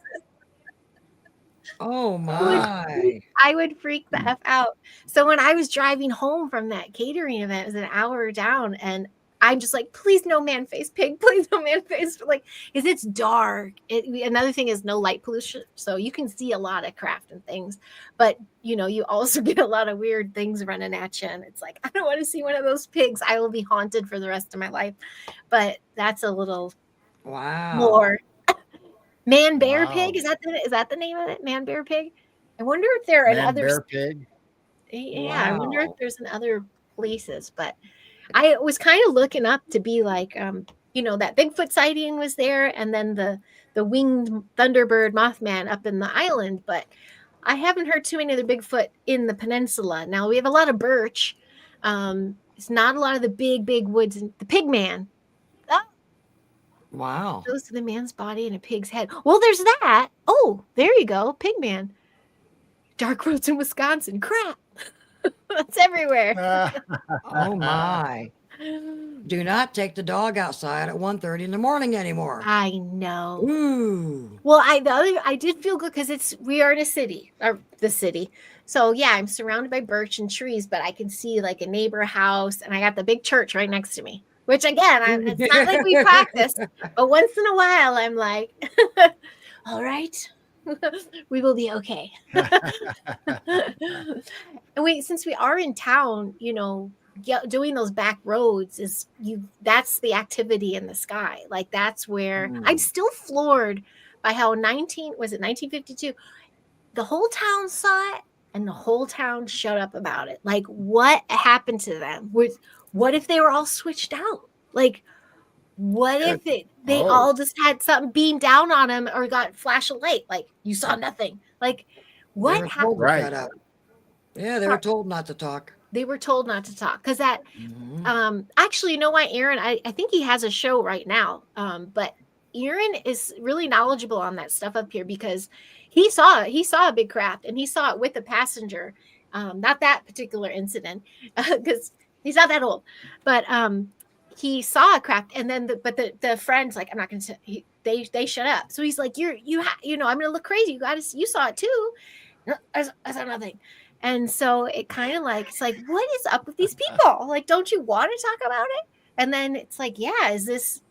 Oh my. I would freak the F out. So when I was driving home from that catering event, it was an hour down, and I'm just like, please no man face pig, please no man face, like, because it's dark. Another thing is no light pollution, so you can see a lot of craft and things, but you also get a lot of weird things running at you, and it's like, I don't want to see one of those pigs. I will be haunted for the rest of my life. But that's a little more. Man bear pig, is that the name of it? Man bear pig. I wonder if there are Man bear pig. Yeah, I wonder if there's in other places. But I was kind of looking up to be like, that Bigfoot sighting was there, and then the winged thunderbird Mothman up in the island. But I haven't heard too many of the Bigfoot in the peninsula. Now we have a lot of birch. It's not a lot of the big woods. The pig man. Oh, Wow. Goes to the man's body and a pig's head. Well, there's that. Oh, there you go. Pig man. Dark roads in Wisconsin. Crap. That's everywhere. Oh my. Do not take the dog outside at 1:30 in the morning anymore. I know. Ooh. Well, I did feel good because we are in a city, or the city. So yeah, I'm surrounded by birch and trees, but I can see like a neighbor house, and I got the big church right next to me. Which again, it's not like we practice, but once in a while, I'm like, all right, we will be okay. And since we are in town, doing those back roads that's the activity in the sky. Like that's where I'm still floored by how 1952, the whole town saw it and the whole town shut up about it. Like what happened to them? What if they were all switched out? Like what if they all just had something beamed down on them or got flash of light? Like you saw nothing. Like what happened? Right. Yeah, they were told not to talk. They were told not to talk because that actually, you know why, Aaron? I think he has a show right now. But Aaron is really knowledgeable on that stuff up here because he saw a big craft and he saw it with a passenger. Not that particular incident because he's not that old, but he saw a craft and then the friend's like, I'm not going to. They shut up. So he's like, I'm going to look crazy. You saw it too. No, I saw nothing. And so it kind of like, it's like, what is up with these people? Like, don't you want to talk about it? And then it's like, yeah, is this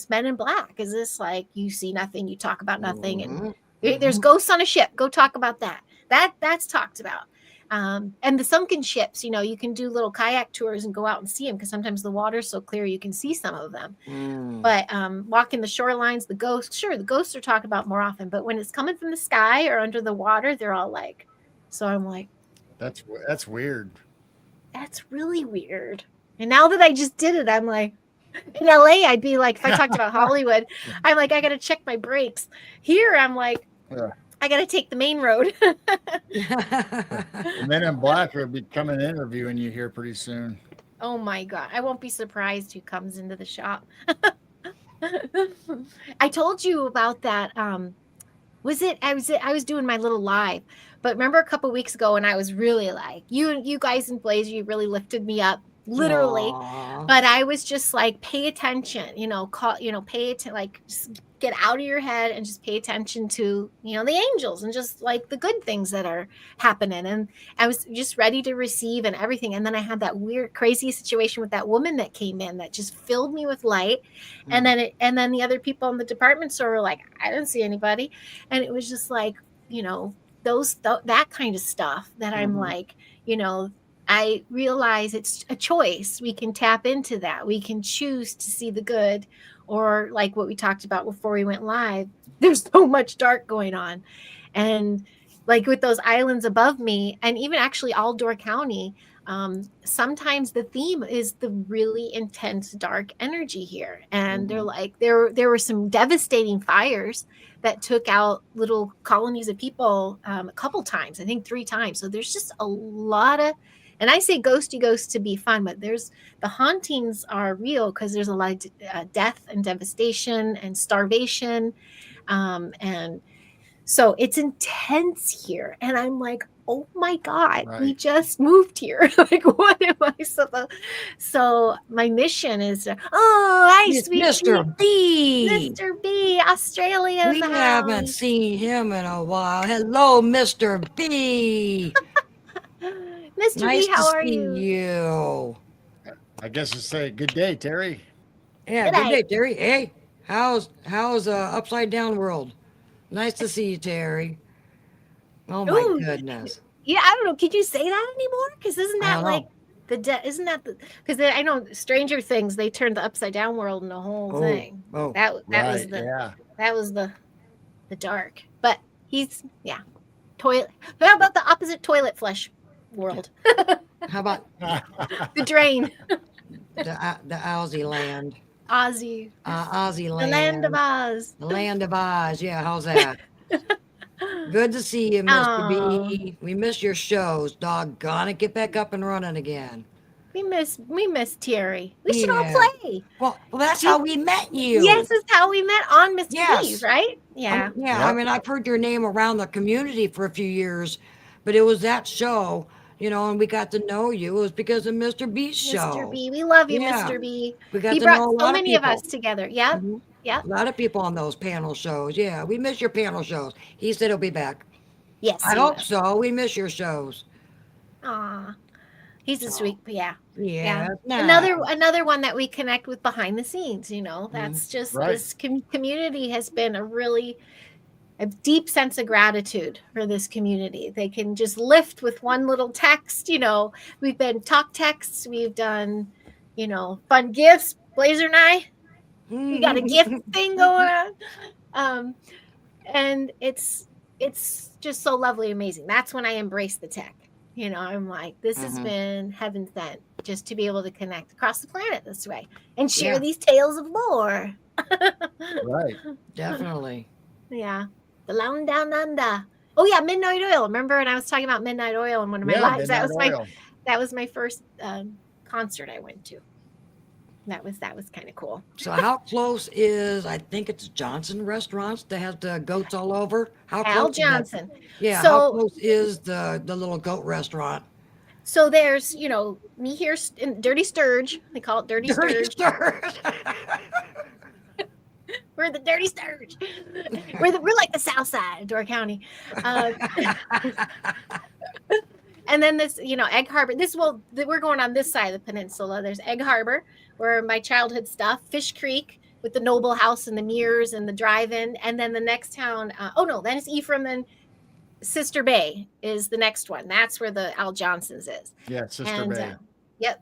Men in Black? Is this like, you see nothing, you talk about nothing. And there's ghosts on a ship. Go talk about that. That's talked about. And the sunken ships, you can do little kayak tours and go out and see them because sometimes the water's so clear you can see some of them. But walking the shorelines, the ghosts are talked about more often. But when it's coming from the sky or under the water, they're all like, so I'm like, that's weird. That's really weird. And now that I just did it, I'm like, in LA, I'd be like, if I talked about Hollywood, I'm like, I got to check my brakes. Here, I'm like, I got to take the main road. The Men in Black will be coming interviewing you here pretty soon. Oh my God. I won't be surprised who comes into the shop. I told you about that. I was doing my little live, but remember a couple weeks ago when I was really like, you guys in Blaze, you really lifted me up, literally. Aww. But I was just like, pay attention, pay attention, like just get out of your head and just pay attention to, the angels and just like the good things that are happening. And I was just ready to receive and everything. And then I had that weird, crazy situation with that woman that came in that just filled me with light. And then the other people in the department store were like, I didn't see anybody. And it was just like, that kind of stuff that I'm like, I realize it's a choice. We can tap into that. We can choose to see the good, or like what we talked about before we went live. There's so much dark going on. And like with those islands above me, and even actually all Door County, sometimes the theme is the really intense dark energy here. And they're like, there were some devastating fires that took out little colonies of people a couple times, I think 3 times. So there's just a lot of, and I say ghosty ghosts to be fun, but the hauntings are real because there's a lot of death and devastation and starvation. And so it's intense here. And I'm like, oh my God, we just moved here. Like, what am I supposed? So my mission is, hi, sweet Mr. B. Mr. B, Australia. We haven't seen him in a while. Hello, Mr. B. Mr. Nice B, how to are see you? you? I guess to say good day, Terry. Yeah, good day, Terry. Hey, how's Upside Down World? Nice to see you, Terry. Oh my goodness. Yeah, I don't know. Could you say that anymore? Because isn't that like isn't that the? Because I know Stranger Things, they turned the Upside Down World into a whole thing. Oh, that was the dark. But he's toilet. How about the opposite toilet flush world? How about the drain? the Aussie land? Aussie. Aussie land. The land of Oz. The land of Oz. Yeah, how's that? Good to see you, Mr. B. We miss your shows. Doggone it. Get back up and running again. We miss Terry. We should all Yeah. play. Well, that's how we met you. Yes, that's how we met on Mr. Yes. B's, right? Yeah. Yeah. I Yep. mean, I've heard your name around the community for a few years, but it was that show, and we got to know you. It was because of Mr. B's show. Mr. B. We love you, Yeah. Mr. B. We got He to brought know a so lot many of of us people. together. Yep. Mhm. Yep. A lot of people on those panel shows. Yeah, we miss your panel shows. He said he'll be back. Yes. I he hope will. so. We miss your shows. Aw. He's a sweet, yeah. Yeah. Another one that we connect with behind the scenes, that's just Right. this community has been a deep sense of gratitude for this community. They can just lift with one little text. We've been talk texts, we've done, fun gifts. Blazer and I, we got a gift thing going on. And it's just so lovely, amazing. That's when I embrace the tech. I'm like, this has been heaven sent just to be able to connect across the planet this way and share these tales of lore. Right. Definitely. Yeah. The Land Down Under. Oh yeah, Midnight Oil. Remember when I was talking about Midnight Oil in one of my lives? That was my first concert I went to. That was kind of cool. So how close is, I think it's Johnson Restaurants that has the goats all over? How Al close is that? Johnson. Yeah, So- how close is the little goat restaurant? So there's, me here in Dirty Sturge. They call it Dirty Sturge. Sturge. We're the Dirty Sturge. We're like the South Side of Door County. And then this, Egg Harbor. We're going on this side of the peninsula. There's Egg Harbor, where my childhood stuff. Fish Creek with the Noble House and the Mears and the drive-in. And then the next town. Then it's Ephraim. Then Sister Bay is the next one. That's where the Al Johnson's is. Yeah, Sister Bay. Yep.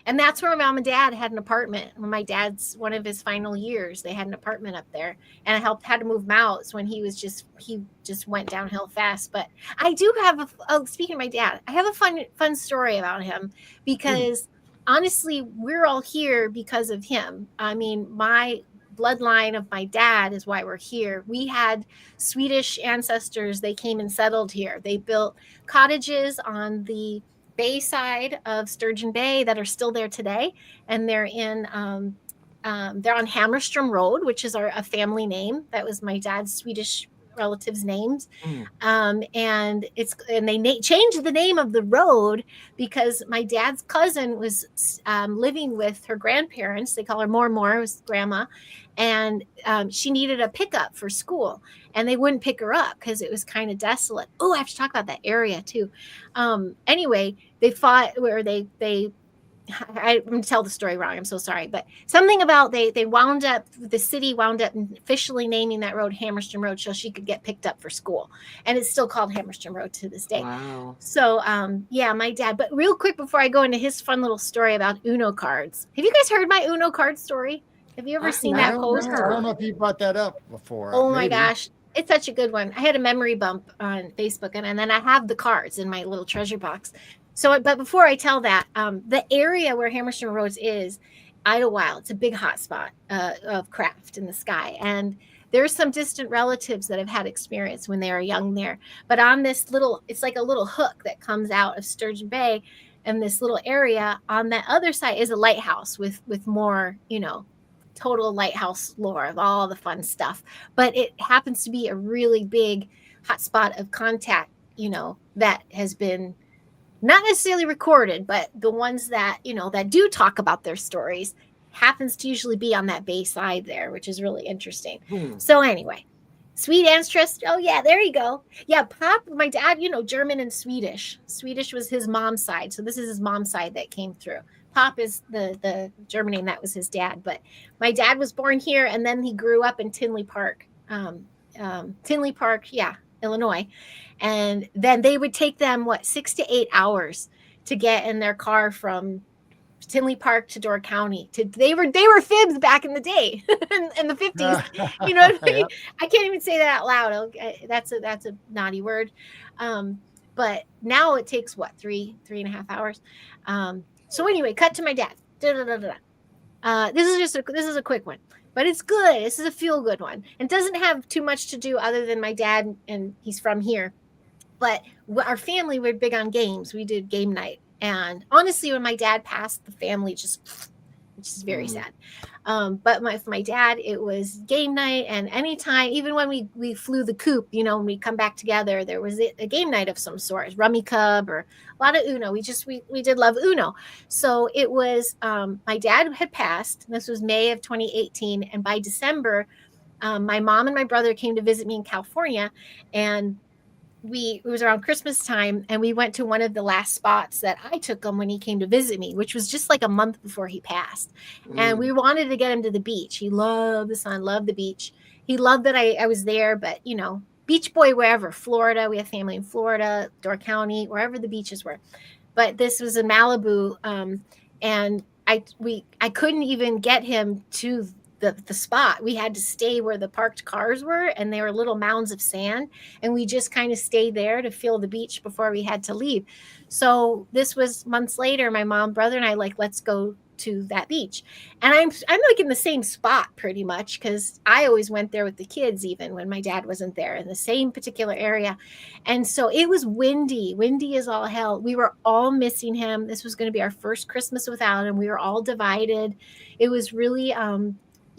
And that's where my mom and dad had an apartment. When my dad's one of his final years, they had an apartment up there, and I had to move him out. So when he just went downhill fast. But I do have speaking of my dad, I have a fun story about him because honestly, we're all here because of him. I mean, my bloodline of my dad is why we're here. We had Swedish ancestors. They came and settled here. They built cottages on the bay side of Sturgeon Bay that are still there today, and they're they're on Hammerstrom Road, which is a family name. That was my dad's Swedish relatives' names. And they changed the name of the road because my dad's cousin was living with her grandparents. They call her More, was grandma, and she needed a pickup for school, and they wouldn't pick her up because it was kind of desolate. Oh, I have to talk about that area too. Anyway, they fought where I'm going to tell the story wrong. I'm so sorry. But something about the city wound up officially naming that road Hammerstrom Road so she could get picked up for school. And it's still called Hammerstrom Road to this day. Wow. So, my dad. But real quick before I go into his fun little story about Uno cards. Have you guys heard my Uno card story? Have you ever seen that post? I don't know if you brought that up before. Oh my gosh. It's such a good one. I had a memory bump on Facebook, and then I have the cards in my little treasure box. So, but before I tell that, the area where Hammerstrom Roads is Idlewild. It's a big hot spot of craft in the sky. And there's some distant relatives that have had experience when they were young there. But on this it's like a little hook that comes out of Sturgeon Bay, and this little area on that other side is a lighthouse with more, total lighthouse lore of all the fun stuff. But it happens to be a really big hot spot of contact, that has been not necessarily recorded, but the ones that, that do talk about their stories happens to usually be on that bay side there, which is really interesting. So anyway, sweet ancestors. Oh yeah, there you go. Yeah, Pop, my dad, German and Swedish. Swedish was his mom's side. So this is his mom's side that came through. Pop is the German name, that was his dad. But my dad was born here, and then he grew up in Tinley Park. Illinois. And then they would take them 6 to 8 hours to get in their car from Tinley Park to Door County. They were fibs back in the day, in the 50s. You know what I mean? I can't even say that out loud. That's a naughty word. But now it takes 3.5 hours. So anyway, cut to my dad. This is a quick one, but it's good. This is a feel good one. It doesn't have too much to do other than my dad, and he's from here. But our family, we're big on games. We did game night And honestly, when my dad passed, the family just, which is very sad. But for my dad, it was game night, and anytime, even when we flew the coop, you know, when we come back together, there was a game night of some sort, Rummy Cub or a lot of Uno. We did love Uno. So it was, my dad had passed. This was May of 2018, and by December, my mom and my brother came to visit me in California, and it was around Christmas time, and we went to one of the last spots that I took him when he came to visit me, which was just like a month before he passed. And we wanted to get him to the beach. He loved the sun, loved the beach. He loved that I was there, but you know, beach boy, wherever, Florida, we have family in Florida, Door County, wherever the beaches were. But this was in Malibu. And I couldn't even get him to the spot. We had to stay where the parked cars were, and they were little mounds of sand, and we just kind of stayed there to feel the beach before we had to leave. So this was months later. My mom, brother, and I like, let's go to that beach. And I'm like in the same spot pretty much, because I always went there with the kids, even when my dad wasn't there, in the same particular area. And so it was windy as all hell. We were all missing him. This was going to be our first Christmas without him. We were all divided. It was really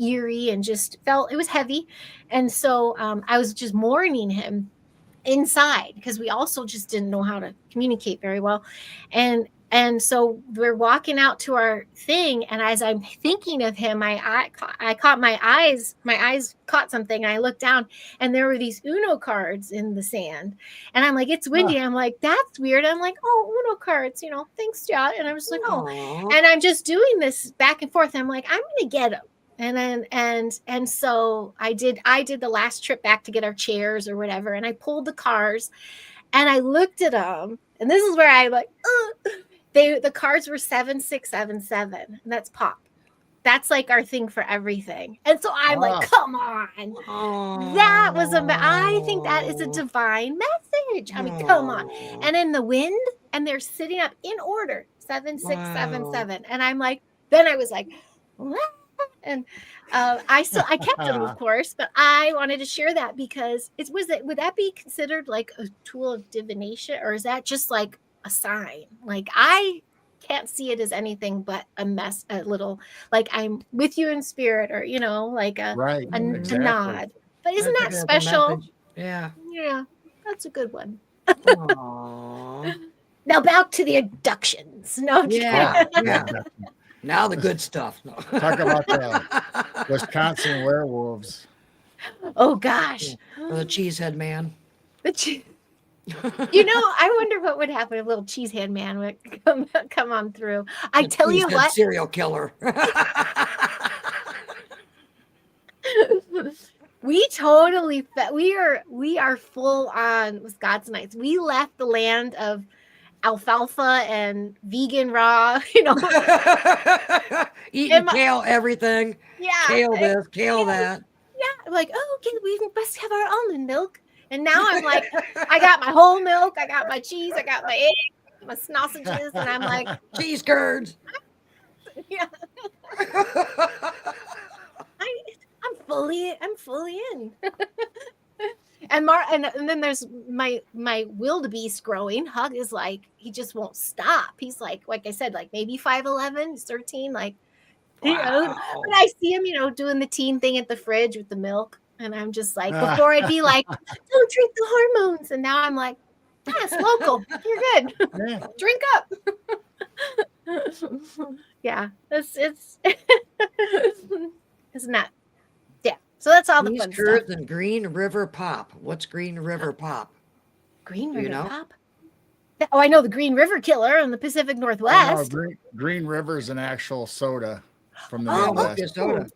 eerie, and just it was heavy. And so I was just mourning him inside, because we also just didn't know how to communicate very well. And so we're walking out to our thing, and as I'm thinking of him, I caught my eyes caught something, and I looked down, and there were these Uno cards in the sand, and I'm like, it's windy. I'm like, that's weird. I'm like, oh, Uno cards, you know, thanks, Dad. And I was like, oh, and I'm just doing this back and forth. I'm like, I'm gonna get him. And then and so I did the last trip back to get our chairs or whatever, and I pulled the cars, and I looked at them, and this is where I like, the cards were 7677, and that's pop. That's like our thing for everything. And so I'm like, come on. That was I think that is a divine message. I mean, come on. And in the wind, and they're sitting up in order, 7677. And I'm like, then I was like, what? And I kept them, of course, but I wanted to share that because would that be considered like a tool of divination, or is that just like a sign? Like, I can't see it as anything but a little, like, I'm with you in spirit, or, you know, like a nod. But isn't that special? Yeah, that's a good one. Now back to the abductions. No, yeah. Now the good stuff. No. Talk about the Wisconsin werewolves. Oh gosh, the cheesehead man. You know, I wonder what would happen if little cheesehead man would come on through. I tell you what, serial killer. We totally we are full on Wisconsinites. We left the land of alfalfa and vegan raw, you know. Eating kale, everything. Yeah. Kale this, kale that. Yeah. Like, oh, okay, we must have our almond milk. And now I'm like, I got my whole milk, I got my cheese, I got my eggs, my sausages, and I'm like, cheese curds. Yeah. I'm fully in. And then there's my wildebeest growing. Hug is like, he just won't stop. He's like I said, like maybe 5'11", he's 13, like, you know. But I see him, you know, doing the teen thing at the fridge with the milk. And I'm just like, before I'd be like, don't drink the hormones. And now I'm like, it's local. You're good. Yeah. Drink up. Yeah. It's not. Yeah. So that's all the fun stuff. And Green River Pop. What's Green River Pop? Green River Pop? Oh, I know the Green River Killer in the Pacific Northwest. Green River is an actual soda from the Midwest. Soda.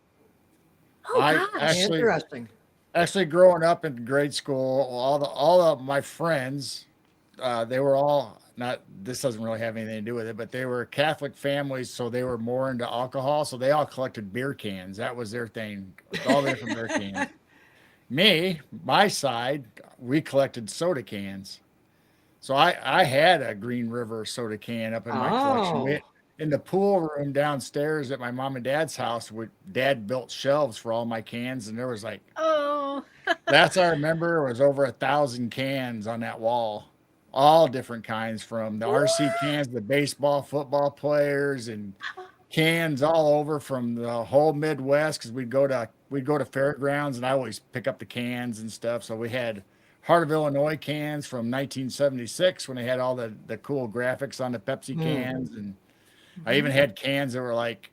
Oh, gosh. Interesting. Actually, growing up in grade school, all of my friends, they were all not. This doesn't really have anything to do with it, but they were Catholic families, so they were more into alcohol. So they all collected beer cans. That was their thing. All different beer cans. My side, we collected soda cans. So I had a Green River soda can up in my collection. In the pool room downstairs at my mom and dad's house, Dad built shelves for all my cans, and there was like, that's I remember, it was over 1,000 cans on that wall all different kinds, from the RC cans, the baseball, football players, and cans all over from the whole Midwest, because we'd go to fairgrounds, and I always pick up the cans and stuff. So we had Heart of Illinois cans from 1976 when they had all the cool graphics on the Pepsi Hmm. cans, and I even had cans that were like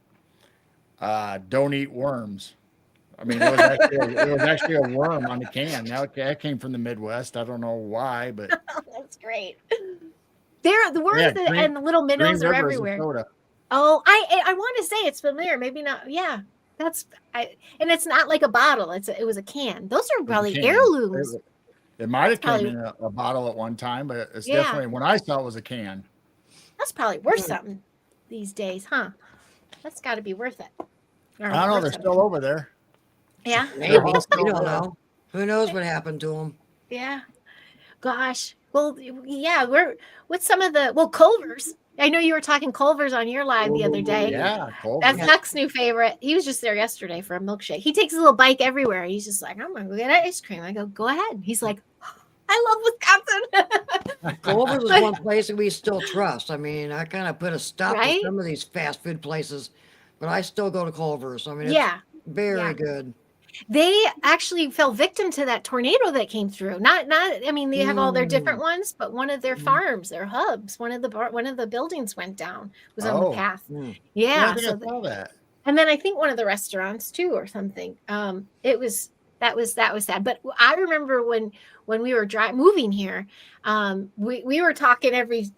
"Don't eat worms." I mean, it was actually a worm on the can. Now that came from the Midwest. I don't know why, but That's great. There, the yeah, worms and the little Green minnows are River is a everywhere. soda. Oh, I want to say it's familiar. Maybe not. Yeah, and it's not like a bottle. It was a can. Those are It was a probably can. heirlooms. It might have come Probably in a bottle at one time, but it's yeah. definitely, when I saw it, was a can. That's probably worth something these days, huh? That's got to be worth it. Or I don't know. worth They're something. still over there. Yeah. Maybe. They're all We still don't there. know. Who knows what happened to them? Yeah. Gosh. Well, yeah. What's some of the Culver's? I know you were talking Culver's on your live the other day. Yeah, That's Culver's. Huck's new favorite. He was just there yesterday for a milkshake. He takes his little bike everywhere. He's just like, I'm gonna go get ice cream. I go ahead. He's like, I love Wisconsin. Culver's is one place that we still trust. I mean, I kind of put a stop Right? to some of these fast food places, but I still go to Culver's. I mean, it's Yeah. very Yeah. good. They actually fell victim to that tornado that came through. Not. I mean, they have all their different ones, but one of their farms, their hubs, one of the buildings went down. Was on the Oh, path. Mm. Yeah. I think So I saw that. and then I think one of the restaurants too, or something. It was that was sad. But I remember when we were moving here, we were talking every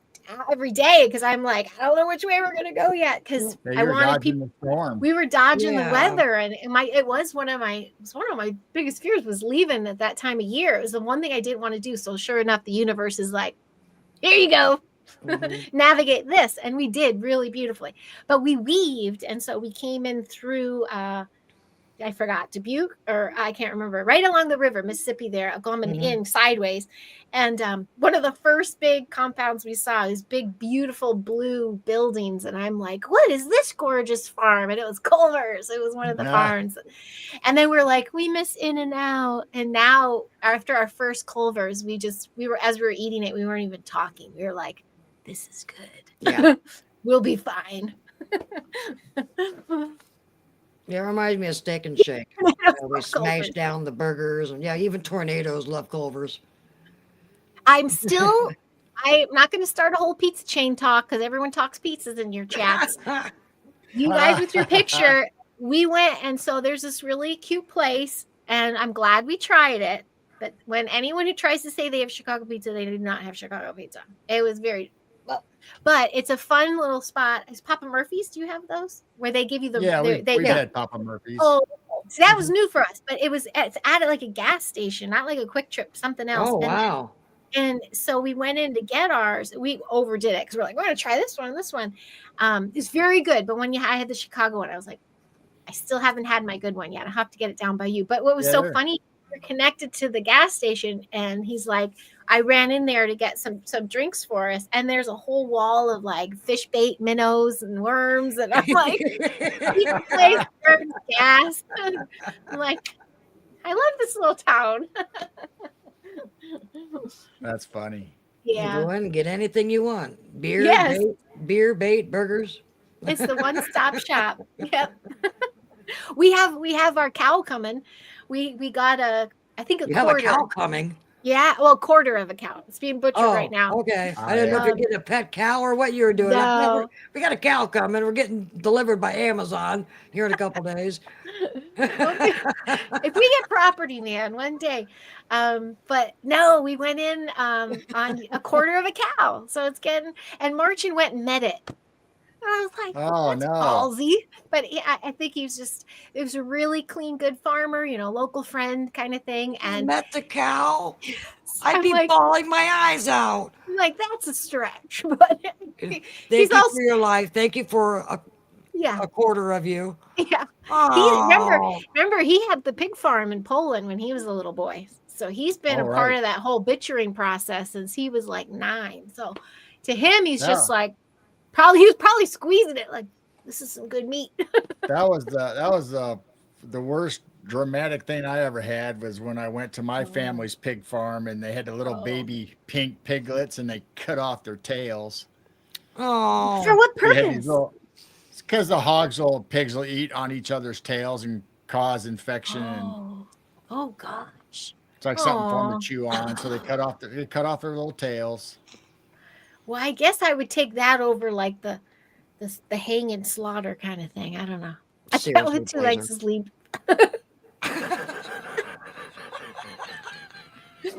day, because I'm like, I don't know which way we're gonna go yet, because Yeah, I you're wanted dodging people. the storm. We were dodging the Yeah. weather, and it was one of my biggest fears was leaving at that time of year. It was the one thing I didn't want to do. So sure enough, the universe is like, here you go. Mhm. Navigate this, and we did really beautifully. But we weaved, and so we came in through I forgot, Dubuque, or I can't remember, right along the river, Mississippi there, coming in sideways. And one of the first big compounds we saw, these big, beautiful blue buildings. And I'm like, what is this gorgeous farm? And it was Culver's. It was one of the Yeah. farms. And then we're like, we miss In-N-Out. And now, after our first Culver's, as we were eating it, we weren't even talking. We were like, this is good. Yeah. We'll be fine. Yeah, it reminds me of Steak and Shake. We Culver's. smash down the burgers, and yeah, even tornadoes love Culver's. I'm not going to start a whole pizza chain talk, because everyone talks pizzas in your chats. You guys with your picture, we went, and so there's this really cute place, and I'm glad we tried it. But when anyone who tries to say they have Chicago pizza, they do not have Chicago pizza. It was very well, but it's a fun little spot. Is Papa Murphy's? Do you have those where they give you the? Yeah, we've yeah. had Papa Murphy's. Oh, so that was new for us, but it's at like a gas station, not like a Quick Trip, something else. Oh, wow. And so we went in to get ours. We overdid it because we're like, we're going to try this one and this one. It's very good. But I had the Chicago one, I was like, I still haven't had my good one yet. I have to get it down by you. But what was so funny, we're connected to the gas station, and he's like, I ran in there to get some drinks for us. And there's a whole wall of like fish bait, minnows, and worms. And I'm like, this place burns gas. I'm like, I love this little town. That's funny. Yeah. Go in and get anything you want. Beer, Yes. beer, bait, burgers. It's the one-stop shop. Yep. We have our cow coming. We got I think a You quarter. have a cow coming. Yeah, well, a quarter of a cow. It's being butchered right now. Okay. Oh, I didn't know if yeah. you're getting a pet cow or what you were doing. No. We got a cow coming. We're getting delivered by Amazon here in a couple days. If we get property, man, one day. But no, we went in on a quarter of a cow. So it's and Marchin went and met it. I was like, Oh, that's no. ballsy. But I think it was a really clean, good farmer, local friend kind of thing. I And met the cow. I'd I'm be like- bawling my eyes out. I'm like, that's a stretch. But Thank he's you also, for your life. Thank you for yeah, a quarter of you. yeah. Oh, Remember, he had the pig farm in Poland when he was a little boy. So he's been Oh, a part right. of that whole butchering process since he was like 9. So to him, he's just Yeah. like, he was probably squeezing it like, this is some good meat. That was the worst dramatic thing I ever had was when I went to my Oh. family's pig farm and they had the little Oh. baby pink piglets and they cut off their tails. For Oh, what They had these purpose? little, it's because the hogs will, pigs will eat on each other's tails and cause infection, and Oh. Oh gosh. it's like something for them to Oh. chew on. So they cut off their little tails. Well, I guess I would take that over like the hang and slaughter kind of thing. I don't know. I bet seriously, with two legs Blazer. to sleep. So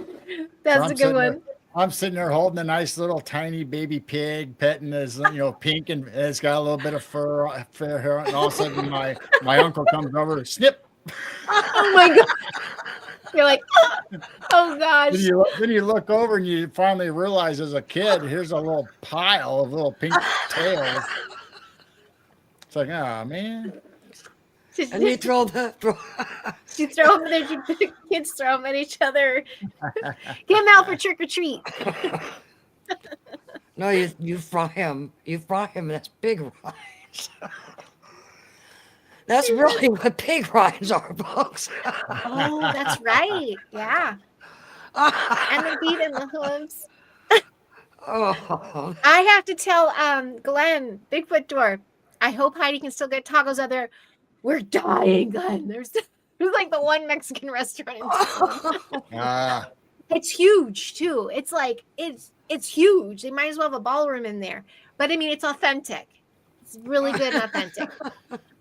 That's a good one. I'm sitting there holding a nice little tiny baby pig, petting his, pink, and it's got a little bit of fur hair, and all of a sudden my uncle comes over, snip. Oh my god. You're like, oh gosh. Then you look over and you finally realize as a kid, here's a little pile of little pink tails. It's like, oh man. And you throw the. You throw them, the kids throw them at each other. Get them out for trick or treat. No, you fry him. You fry him. That's pig rinds. That's really what pig rinds are, folks. Oh, that's right. Yeah. And the feet and the hooves. Oh, I have to tell Glenn, Bigfoot Door, I hope Heidi can still get tacos out there. We're dying, Glenn. There's like the one Mexican restaurant in town. Ah, It's huge too. It's like it's huge. They might as well have a ballroom in there. But I mean, it's authentic. It's really good and authentic.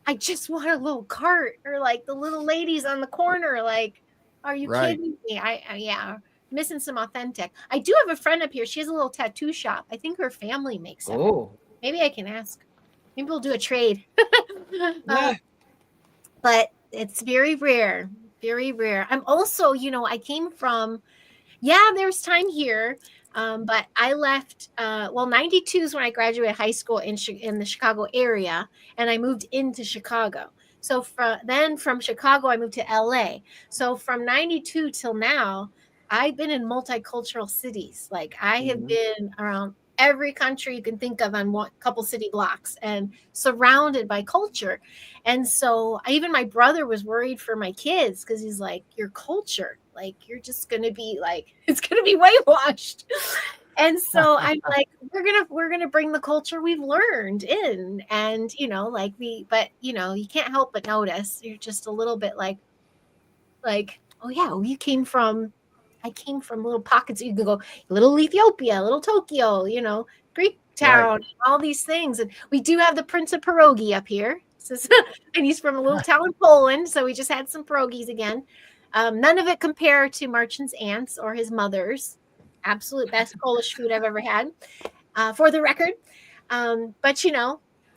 I just want a little cart or like the little ladies on the corner. Like, are you Right. kidding me? Yeah, missing some authentic. I do have a friend up here. She has a little tattoo shop. I think her family makes it. oh. Maybe I can ask. Maybe we'll do a trade. Yeah. But it's very rare. Very rare. I'm also, I came from, there's time here. But I left, 92 is when I graduated high school in the Chicago area, and I moved into Chicago. So from Chicago, I moved to LA. So from 92 till now, I've been in multicultural cities. Like I have been around every country you can think of on one couple city blocks and surrounded by culture. And so even my brother was worried for my kids because he's like, your culture, like you're just going to be like, it's going to be whitewashed. And so I'm like, we're gonna bring the culture we've learned in, and you can't help but notice. You're just a little bit like, oh yeah, well, I came from little pockets. You can go little Ethiopia, little Tokyo, Greek town, Right. all these things. And we do have the Prince of Pierogi up here. And he's from a little town in Poland. So we just had some pierogies again. None of it compare to Marchin's aunt's or his mother's. Absolute best Polish food I've ever had, for the record. But,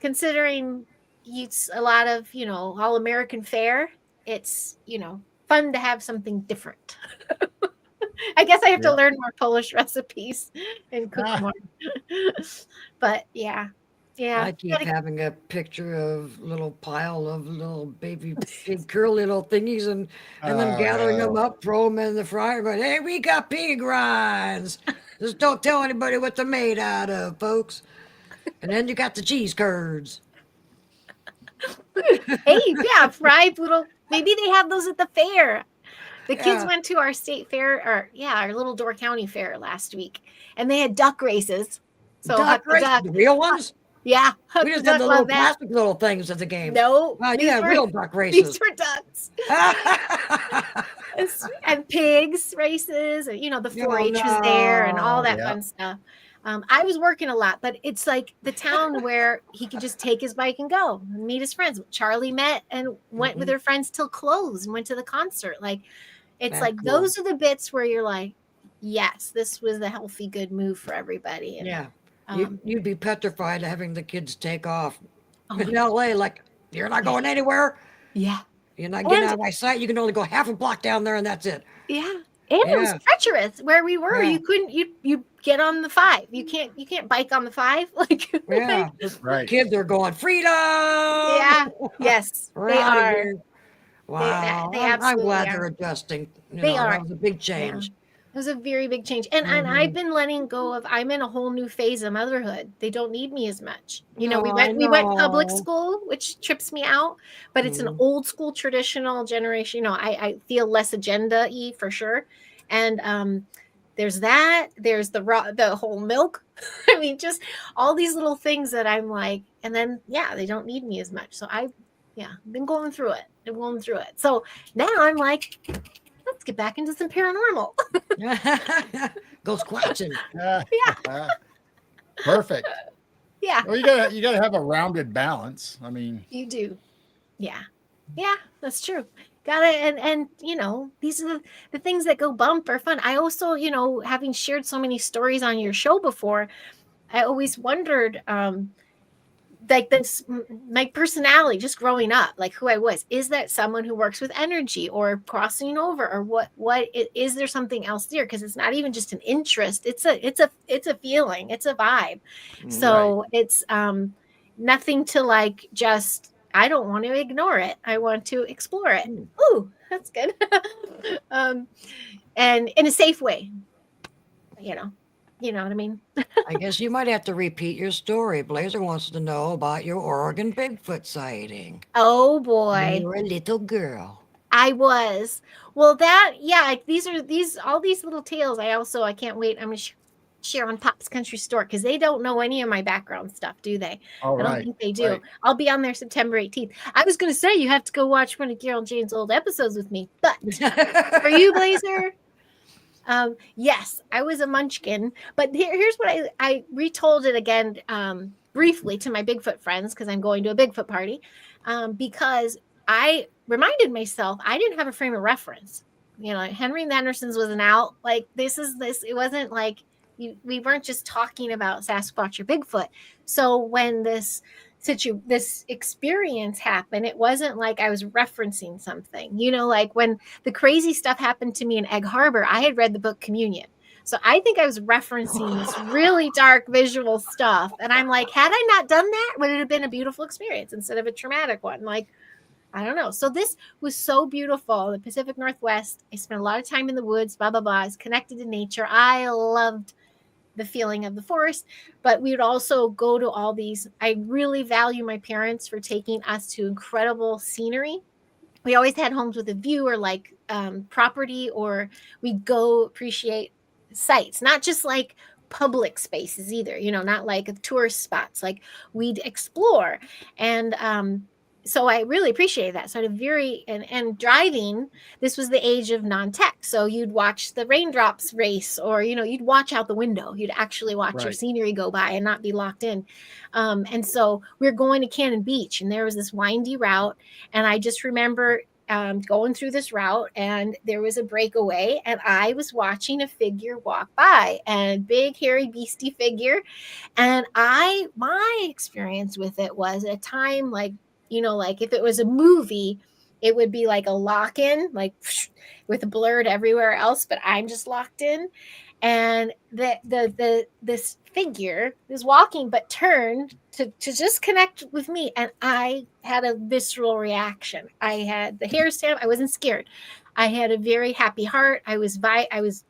considering it's a lot of, all American fare, it's, fun to have something different. I guess I have to Yeah. learn more Polish recipes and cook more. But yeah. I keep Gotta- having a picture of little pile of little baby pig curly little thingies and then gathering them up, throw them in the fryer, going, hey, we got pig rinds. Just don't tell anybody what they're made out of, folks. And then you got the cheese curds. Hey, yeah, fried little. Maybe they have those at the fair. The kids Yeah. went to our state fair, our little Door County fair last week, and they had duck races. So Duck huck the race, duck. the real ones? Yeah, huck We the just had duck the little on that. plastic little things at the game. No, Wow, you these had were- real duck these races. were ducks and pigs races, and the 4-H was there and all that Yeah. fun stuff. I was working a lot, but it's like the town where he could just take his bike and go and meet his friends. Charlie met and went with her friends till close and went to the concert. Like, it's That's like cool. those are the bits where you're like, yes, this was the healthy, good move for everybody. And, Yeah. um, You'd be petrified having the kids take off. Oh In my- LA, like, you're not going anywhere. yeah. You're not getting And- out of my sight. You can only go half a block down there and that's it. Yeah. And it was Yeah. treacherous where we were. Yeah. You couldn't you get on the 5. You can't bike on the 5. Like Yeah. Right. Kids are going, freedom. yeah. Yes, We're they outta are. here. Wow. they I'm absolutely glad are. they're adjusting. They are. That was a big change. It was a very big change. And I've been letting go of, I'm in a whole new phase of motherhood. They don't need me as much. You know, No, we I went public know. school, which trips me out, but it's an Mm. old school traditional generation. You know, I feel less agenda-y for sure. And there's that, there's the whole milk. I mean, just all these little things that I'm like, and then yeah, they don't need me as much. So I've been going through it. Been going through it. So now I'm like, let's get back into some paranormal. Go squatching. Yeah. Perfect. Yeah, Well, you gotta have a rounded balance. I mean, you do. Yeah. Yeah, that's true. Got it. And you know, these are the things that go bump are fun. I also, you know, having shared so many stories on your show before, I always wondered, like this, my personality just growing up, like who I was, is that someone who works with energy or crossing over, or is there something else there? Because it's not even just an interest, it's a feeling, it's a vibe. right. So it's nothing to like, just, I don't want to ignore it, I want to explore it. Mm. Ooh, that's good. um and in a safe way, you know. You know what I mean? I guess you might have to repeat your story. Blazer wants to know about your Oregon Bigfoot sighting Oh when you boy. were a little girl. I was. Well, that, yeah, like these all these little tales. I can't wait. I'm gonna share on Pop's Country Store, because they don't know any of my background stuff, do they? All I don't right. think they do. Right. I'll be on there September 18th. I was gonna say you have to go watch one of Carol Jane's old episodes with me, but for you, Blazer, yes, I was a munchkin. But here's what I retold it again, briefly to my Bigfoot friends, because I'm going to a Bigfoot party, because I reminded myself I didn't have a frame of reference. You know, Henry and the Andersons wasn't out. Like this. It wasn't like we weren't just talking about Sasquatch or Bigfoot. So when this experience happened, it wasn't like I was referencing something. You know, like when the crazy stuff happened to me in Egg Harbor, I had read the book Communion. So I think I was referencing this really dark visual stuff. And I'm like, had I not done that, would it have been a beautiful experience instead of a traumatic one? Like, I don't know. So this was so beautiful. The Pacific Northwest. I spent a lot of time in the woods, blah, blah, blah. I was connected to nature. I loved the feeling of the forest, but we would also go to all these. I really value my parents for taking us to incredible scenery. We always had homes with a view, or like property, or we'd go appreciate sites, not just like public spaces either, you know, not like tourist spots. Like we'd explore. And so I really appreciated that. So I had a and driving, this was the age of non-tech. So you'd watch the raindrops race, or, you know, you'd watch out the window. You'd actually watch your Right. scenery go by and not be locked in. And so we were going to Cannon Beach, and there was this windy route. And I just remember going through this route, and there was a breakaway, and I was watching a figure walk by, and big, hairy, beastie figure. And my experience with it was a time like, you know, like if it was a movie, it would be like a lock in, like with blurred everywhere else, but I'm just locked in. And this figure was walking, but turned to just connect with me. And I had a visceral reaction. I had the hair stand. I wasn't scared. I had a very happy heart. I was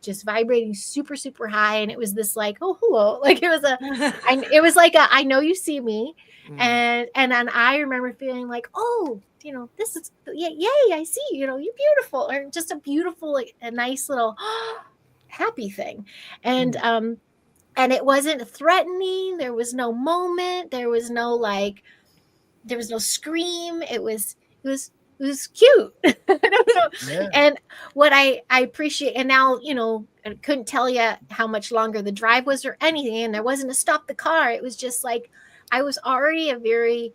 just vibrating super, super high. And it was this like, oh, hello. Like it was like I know you see me. And then I remember feeling like, oh, you know, this is, yay, I see you, you know, you're beautiful, or just a beautiful, like a nice little happy thing. And it wasn't threatening. There was no moment. There was no scream. It was cute. I don't know. Yeah. And what I appreciate, and now, you know, I couldn't tell you how much longer the drive was or anything, and there wasn't a stop the car. It was just like I was already a very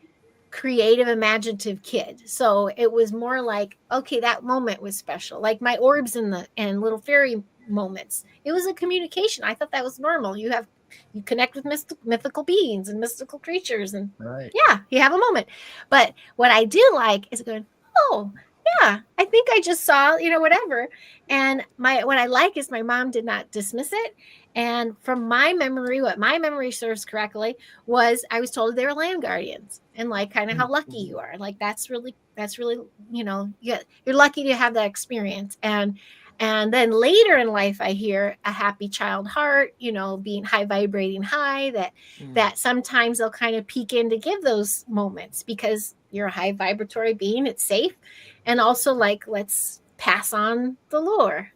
creative, imaginative kid. So it was more like, okay, that moment was special. Like my orbs and little fairy moments. It was a communication. I thought that was normal. You connect with mythical beings and mystical creatures, and Right. yeah, you have a moment. But what I do like is going, oh, yeah, I think I just saw, you know, whatever. And what I like is my mom did not dismiss it. And from my memory, what my memory serves correctly was I was told they were land guardians, and like kind of how lucky you are. Like that's really, you know, you're lucky to have that experience. And And then later in life, I hear a happy child heart, you know, being high vibrating high, that sometimes they'll kind of peek in to give those moments because you're a high vibratory being, it's safe. And also like, let's pass on the lore.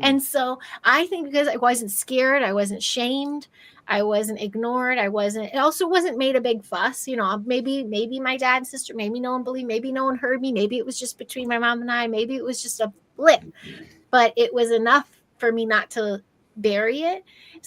And so I think because I wasn't scared, I wasn't shamed, I wasn't ignored, it also wasn't made a big fuss. You know, maybe my dad and sister, maybe no one believed, maybe no one heard me, maybe it was just between my mom and I, maybe it was just a blip, but it was enough for me not to bury it /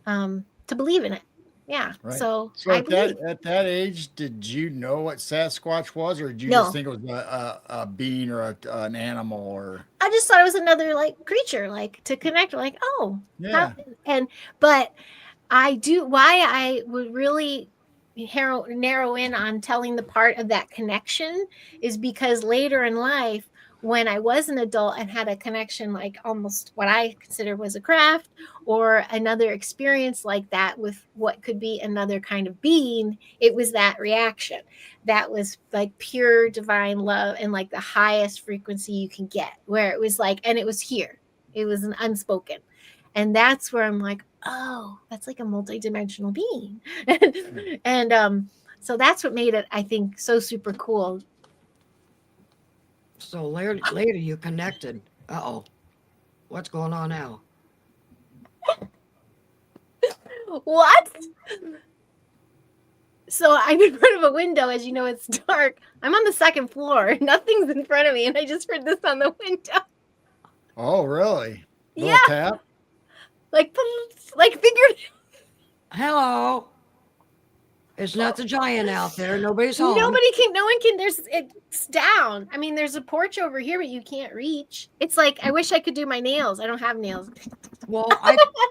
to believe in it. Yeah. Right. So So I at believe. that age, did you know what Sasquatch was, or did you just No, think it was a being or an animal or I just thought it was another like creature, like to connect, like, oh, yeah. and but why I would really narrow in on telling the part of that connection is because later in life, when I was an adult and had a connection, like almost what I consider was a craft or another experience like that with what could be another kind of being, it was that reaction that was like pure divine love and like the highest frequency you can get, where it was like, and it was here, it was an unspoken. And that's where I'm like, oh, that's like a multidimensional being. And so that's what made it, I think, so super cool. So later you connected. Uh-oh. What's going on now? What? So I'm in front of a window, as you know, it's dark. I'm on the second floor. Nothing's in front of me, and I just heard this on the window. Oh, really? Little Yeah. tap? Like figured. Hello. It's not the giant out there. Nobody's home. No one can. It's down. I mean, there's a porch over here, but you can't reach. It's like, I wish I could do my nails. I don't have nails. Well,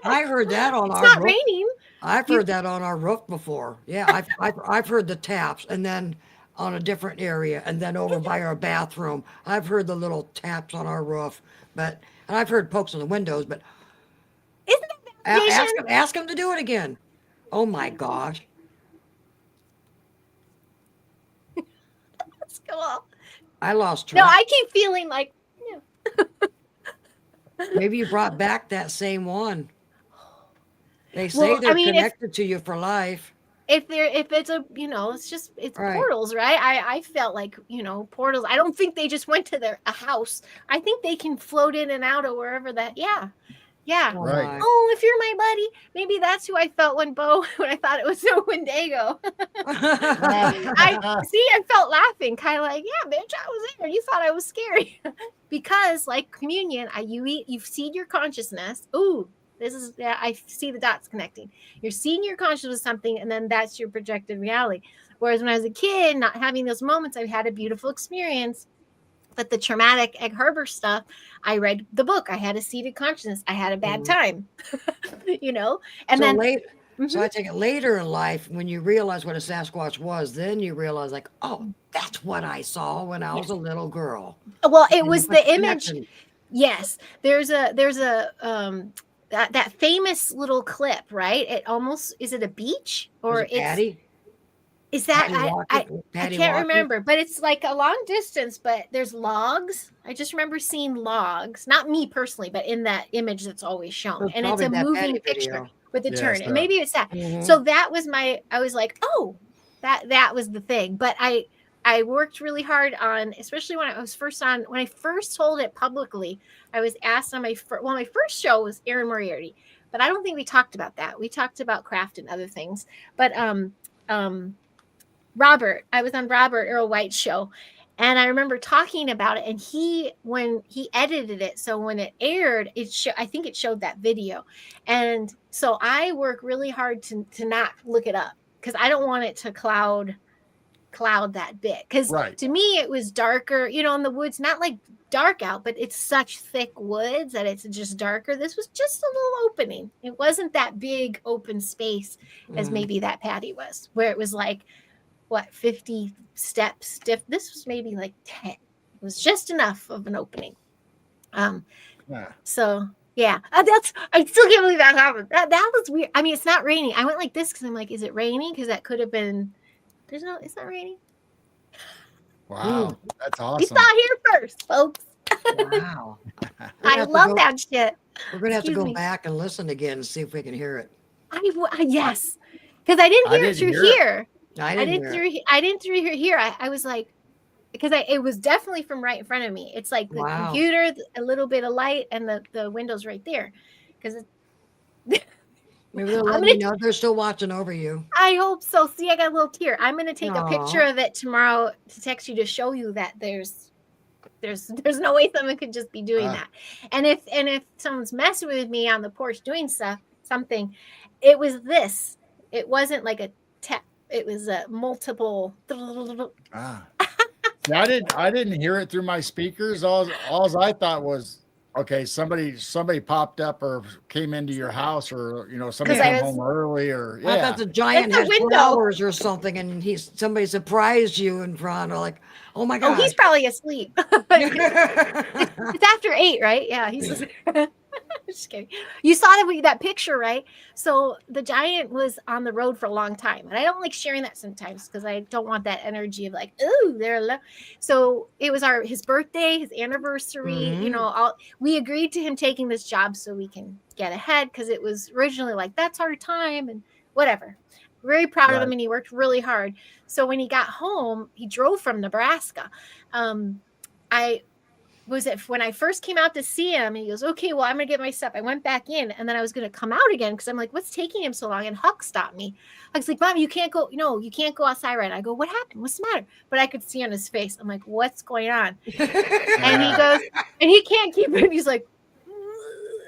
I heard that on It's our not roof. raining. I've heard that on our roof before. Yeah, I've heard the taps, and then on a different area, and then over by our bathroom. I've heard the little taps on our roof, and I've heard pokes on the windows. But Isn't that validation? ask him to do it again. Oh my gosh. That's cool. I lost track. No, I keep feeling like, Maybe you brought back that same one. They say Well, they're I mean, connected to you for life. if it's a, it's Right. portals, right? I felt like, portals. I don't think they just went to a house. I think they can float in and out of wherever that. Yeah. Oh, Right. my. Oh, if you're my buddy, maybe that's who I felt when I thought it was so Wendigo. I felt laughing, kind of like, yeah, bitch, I was there. You thought I was scary. Because like communion, you've seen your consciousness. Ooh, I see the dots connecting. You're seeing your consciousness with something, and then that's your projected reality. Whereas when I was a kid, not having those moments, I had a beautiful experience. But the traumatic Egg Harbor stuff, I read the book. I had a seated consciousness. I had a bad time, And then So I take it later in life, when you realize what a Sasquatch was, then you realize like, oh, that's what I saw when I was a little girl. Well, it And was you the put image. connection. Yes, there's a that famous little clip, right? It almost, is it a beach Was it Patty? is that Patty I Walker? Patty can't Walker? remember, but it's like a long distance, but there's logs. I just remember seeing logs, not me personally, but in that image that's always shown. It was And it's a probably that moving Patty picture video. with a Yes, turn. And that. maybe it's that. Mhm. So that was I was like, oh, that was the thing. But I worked really hard on, especially when I first told it publicly, I was asked on my first show was Aaron Moriarty, but I don't think we talked about that. We talked about craft and other things, but Robert, I was on Robert Earl White's show, and I remember talking about it, and when he edited it, so when it aired, I think it showed that video. And so I work really hard to not look it up, because I don't want it to cloud that bit, because Right. to me it was darker, in the woods, not like dark out, but it's such thick woods that it's just darker. This was just a little opening. It wasn't that big open space as Mhm. maybe that Patty was, where it was like 50 steps. This was maybe like 10. It was just enough of an opening. Yeah. So yeah, I still can't believe that happened. That was weird. I mean, it's not raining. I went like this because I'm like, is it raining? Because that could have been. It's not raining. Wow. That's You awesome. saw it here first, folks. Wow. I love that shit. We're gonna have to Excuse go me. back and listen again and see if we can hear it. Yes, because I didn't I hear it didn't through hear it. here. I I didn't didn't hear it. through. I didn't through here. I was like, because it was definitely from right in front of me. It's like the Wow. computer, a little bit of light, and the windows right there. Because Maybe they're I'm letting gonna. you know they're still watching over you. I hope so. See, I got a little tear. I'm gonna take a picture Aw. of it tomorrow to text you to show you that there's no way someone could just be doing Uh, that. And if someone's messing with me on the porch doing something, it was this. It wasn't like a tap. It was a multiple. ah. See, I didn't hear it through my speakers. All I thought was, okay, somebody popped up or came into your house, or somebody Because Yeah. came I home was. early, or I thought yeah. the giant It's a had window. flowers or something, and somebody surprised you in front. Or like, oh my Oh, gosh. he's probably asleep. It's after 8, right? Yeah, he's just kidding. You saw that picture, right? So the giant was on the road for a long time, and I don't like sharing that sometimes because I don't want that energy of like, ooh, they're alone. So it was his birthday, his anniversary. We agreed to him taking this job so we can get ahead because it was originally like that's our time and whatever. Very proud of him, Right. and he worked really hard. So when he got home, he drove from Nebraska. I was it when I first came out to see him, and he goes, okay, well, I'm gonna get my stuff. I went back in, and then I was gonna come out again because I'm like, what's taking him so long? And Huck stopped me. Huck's like, Mom, you can't go. No, you can't go outside right now. I go, what happened? What's the matter? But I could see on his face. I'm like, what's going on? And he Yeah. goes, and he can't keep it. He's like,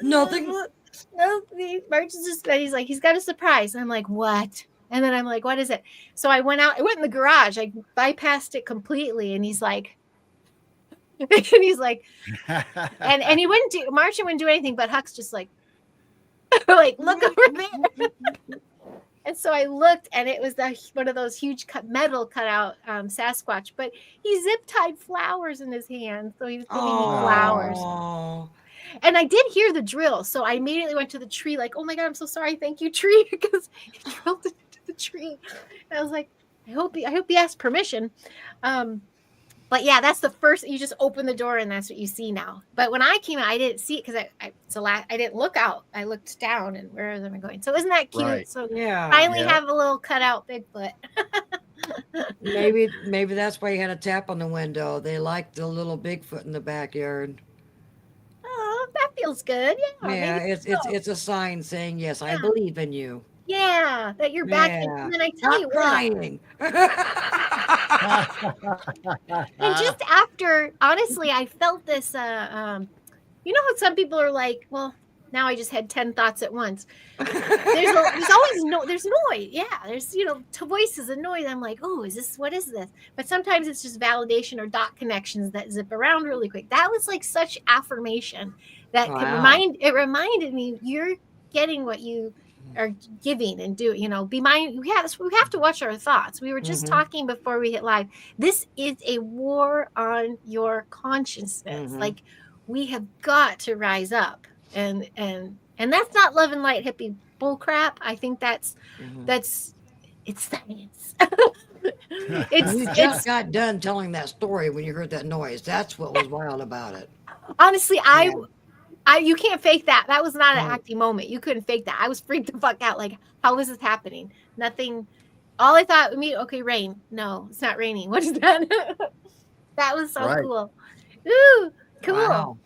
Nothing. no, he's like, he's got a surprise. And I'm like, what? And then I'm like, what is it? So I went out, I went in the garage, I bypassed it completely. And he's like, and he's like, and he Martian wouldn't do anything, but Huck's just like, like, look over there. And so I looked, and it was one of those huge metal cutout Sasquatch, but he zip tied flowers in his hand. So he was giving me flowers. Oh. And I did hear the drill. So I immediately went to the tree, like, oh my God, I'm so sorry. Thank you, tree, because he drilled into the tree. And I was like, I hope he asked permission. But yeah, that's the first. You just open the door, and that's what you see now. But when I came out, I didn't see it because I didn't look out. I looked down, and where am I going? So isn't that cute? Right. So Yeah. finally Yeah. have a little cutout Bigfoot. Maybe that's why you had a tap on the window. They like the little Bigfoot in the backyard. Oh, that feels good. Yeah. Yeah, Maybe it's a sign saying, yes, I Yeah. believe in you. Yeah, that you're back. Yeah. And then I tell Not you what. crying. And just after, honestly, I felt this. You know how some people are like, well, now I just had 10 thoughts at once. There's always there's noise. Yeah, there's voices and noise. I'm like, oh, what is this? But sometimes it's just validation or dot connections that zip around really quick. That was like such affirmation that Wow. it reminded me you're getting what you are giving and do. Be mind. We have to watch our thoughts. We were just Mhm. talking before we hit live. This is a war on your consciousness. Mhm. Like we have got to rise up, and that's not love and light hippie bull crap. I think that's Mhm. it's science. You it's just got done telling that story when you heard that noise. That's what was wild about it. honestly, Yeah. you can't fake that. That was not an No. acting moment. You couldn't fake that. I was freaked the fuck out. Like, how is this happening? Nothing. All I thought, okay, rain. No, it's not raining. What is that? That was so Right. cool. Ooh, cool. Wow.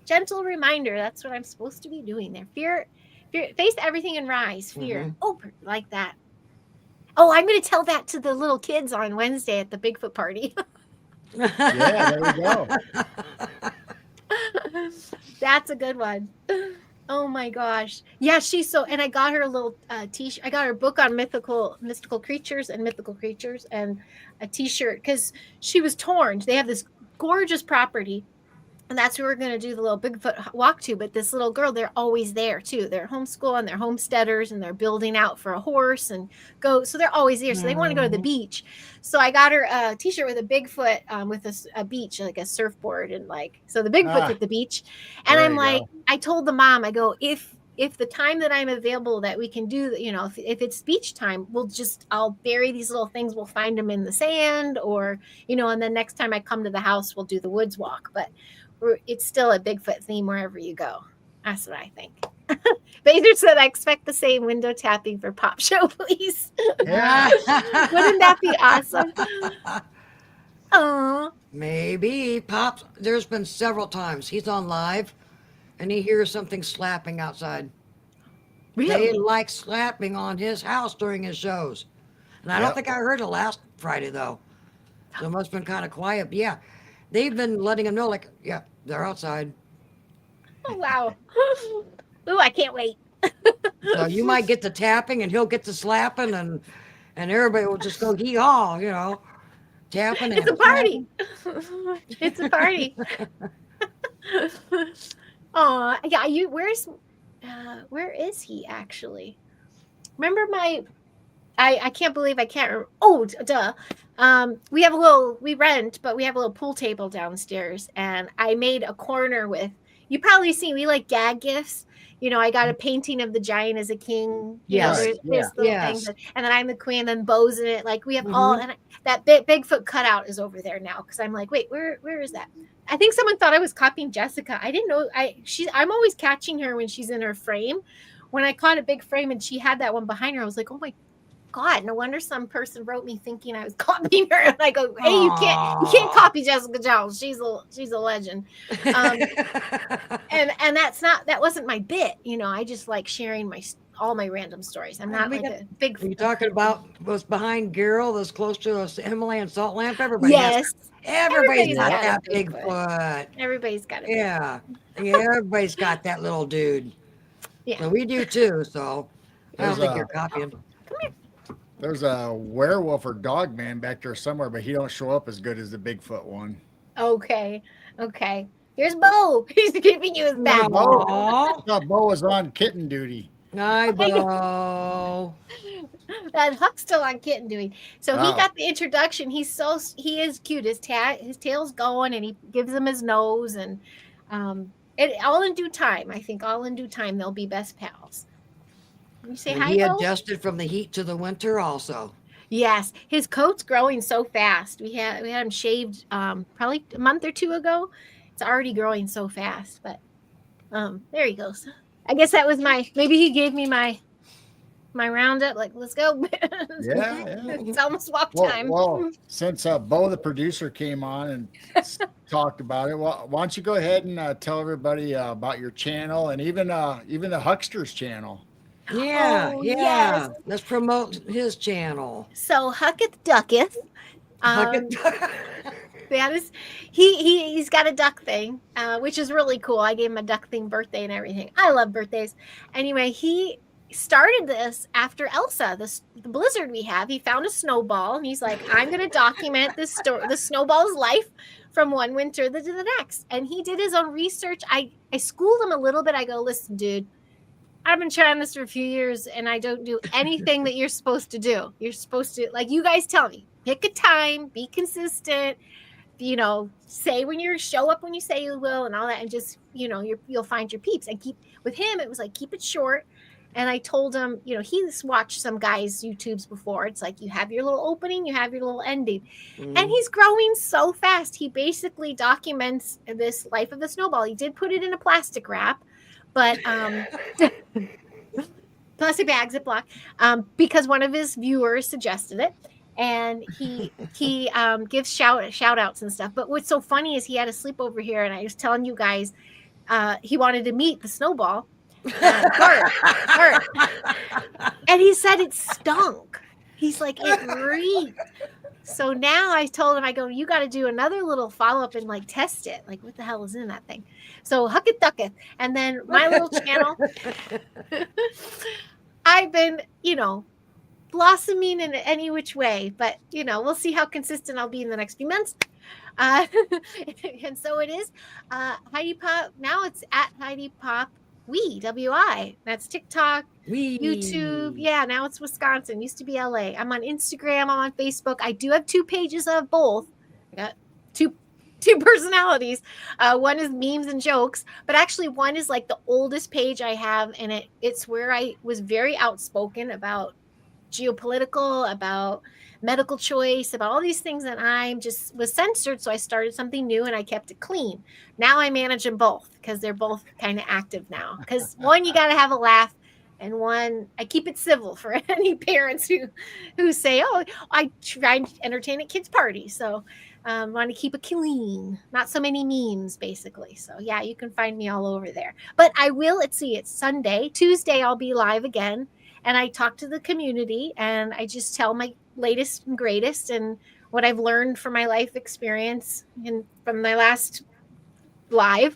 Gentle reminder. That's what I'm supposed to be doing there. Fear, face everything and rise. Fear. Mhm. Oh, like that. Oh, I'm going to tell that to the little kids on Wednesday at the Bigfoot party. Yeah, there we go. That's a good one. Oh my gosh. Yeah, and I got her a little t-shirt. I got her a book on mystical creatures and a t-shirt because she was torn. They have this gorgeous property, and that's where we're going to do the little Bigfoot walk to. But this little girl, they're always there too. They're homeschool and they're homesteaders, and they're building out for a horse and go. So they're always there. So they want to go to the beach. So I got her a t-shirt with a Bigfoot with a beach, like a surfboard. And so the Bigfoot's at the beach. And there I'm you like, go. I told the mom, I go, if the time that I'm available that we can do, if it's beach time, I'll bury these little things. We'll find them in the sand or, and then next time I come to the house, we'll do the woods walk. But it's still a Bigfoot theme wherever you go. That's what I think. Bader said, I expect the same window tapping for Pop Show, please. Yeah. Wouldn't that be awesome? Oh, Maybe Pops. There's been several times he's on live, and he hears something slapping outside. They really? like slapping on his house during his shows, and I don't Yep. think I heard it last Friday though. So it must have been kind of quiet. But yeah, they've been letting him know, like, yeah, they're outside. Oh, wow. Ooh, I can't wait. So you might get the tapping, and he'll get the slapping, and everybody will just go hee haw, tapping. It's a and party. It's a party. Oh, yeah. Where is he actually? Remember I can't believe I can't remember. Oh, duh. We rent, but we have a little pool table downstairs, and I made a corner with, you probably seen, we like gag gifts. I got a painting of the giant as a king. Yes. There's Yeah. little Yes. things, and then I'm the queen, and then Bo's in it. Like we have all, and that Bigfoot cutout is over there now because I'm like, wait, where is that? I think someone thought I was copying Jessica. I didn't know. I'm always catching her when she's in her frame. When I caught a big frame and she had that one behind her, I was like, oh my God, no wonder some person wrote me thinking I was copying her. And I go, hey, you can't copy Jessica Jones. She's a legend. And that wasn't my bit. I just like sharing all my random stories. I'm not like a big. Are you talking about what's behind Gerald that's close to a Himalayan salt lamp? Everybody Yes. everybody's got got a that Bigfoot. Bigfoot. Everybody's got it. Yeah. Everybody's got that little dude. Yeah. So we do too. So I don't There's think you're copying. There's a werewolf or dog man back there somewhere, but he don't show up as good as the Bigfoot one. Okay. Here's Bo. He's giving you his back. Aw. I thought Bo was on kitten duty. Hi, Bo. And Huck's still on kitten duty. So he Wow. got the introduction. He is cute. His tail's going, and he gives him his nose, and it all in due time. I think all in due time they'll be best pals. You say And hi, he Bo? adjusted from the heat to the winter also. Yes, his coat's growing so fast. We had him shaved probably a month or two ago. It's already growing so fast, but there he goes. I guess that was maybe he gave me my roundup, like, let's go. Yeah. It's almost walk time. Well, since Bo the producer came on and talked about it, why don't you go ahead and tell everybody about your channel and even the Huckster's channel. Yeah, Oh, yeah. yes. Let's promote his channel. So Hucketh Ducketh. That is, he's got a duck thing, which is really cool. I gave him a duck thing birthday and everything. I love birthdays. Anyway, he started this after Elsa, the blizzard we have. He found a snowball and he's like, I'm going to document the snowball's life from one winter to the next. And he did his own research. I schooled him a little bit. I go, listen, dude, I've been trying this for a few years and I don't do anything that you're supposed to do. You're supposed to, like you guys tell me, pick a time, be consistent, say show up when you say you will and all that. And just, you'll find your peeps. And with him, it was like, keep it short. And I told him, he's watched some guys' YouTubes before. It's like you have your little opening, you have your little ending. And he's growing so fast. He basically documents this life of the snowball. He did put it in a plastic wrap, but plastic bag, Ziploc, because one of his viewers suggested it. And he gives shout outs and stuff. But what's so funny is he had a sleepover here, and I was telling you guys, he wanted to meet the snowball. Bert. And he said it stunk. He's like, it reeked. So now I told him, I go, you got to do another little follow-up and like test it. Like, what the hell is in that thing? So Hucketh Ducketh. And then my little channel, I've been, blossoming in any which way, but we'll see how consistent I'll be in the next few months. And so it is Heidi Pop. Now it's at Heidi Pop WI. That's TikTok, YouTube. Yeah, now it's Wisconsin. Used to be LA. I'm on Instagram. I'm on Facebook. I do have 2 pages of both. I got two personalities. One is memes and jokes, but actually one is like the oldest page I have, and it's where I was very outspoken about geopolitical, about medical choice, about all these things that I'm just was censored. So I started something new and I kept it clean. Now I manage them both because they're both kind of active now. Because one, you got to have a laugh. And one, I keep it civil for any parents who say, "Oh, I try and entertain at kids' parties." So, want to keep it clean, not so many memes, basically. So, yeah, you can find me all over there. But I will. Let's see, it's Sunday, Tuesday. I'll be live again, and I talk to the community, and I just tell my latest and greatest, and what I've learned from my life experience and from my last live,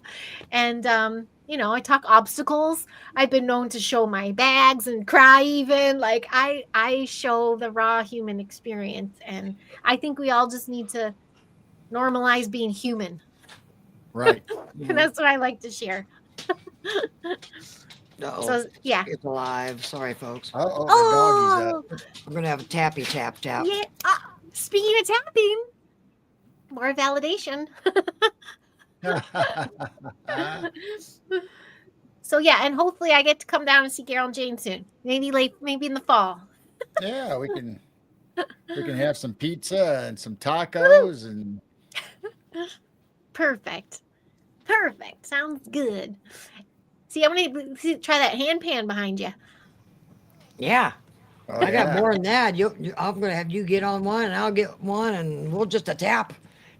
and I talk obstacles. I've been known to show my bags and cry, even like I show the raw human experience, and I think we all just need to normalize being human. Right. And that's what I like to share. So yeah, It's alive. Sorry, folks. Uh-oh, the oh doggy's We're gonna have a tappy tap. yeah, speaking of tapping, more validation. up. So yeah, and hopefully I get to come down and see Carol and Jane soon. Maybe in the fall. Yeah, we can have some pizza and some tacos and Perfect. Sounds good. See, I'm gonna try that hand pan behind you. Yeah. oh, I got yeah. more than that. I'm gonna have you get on one, and I'll get one, and we'll just tap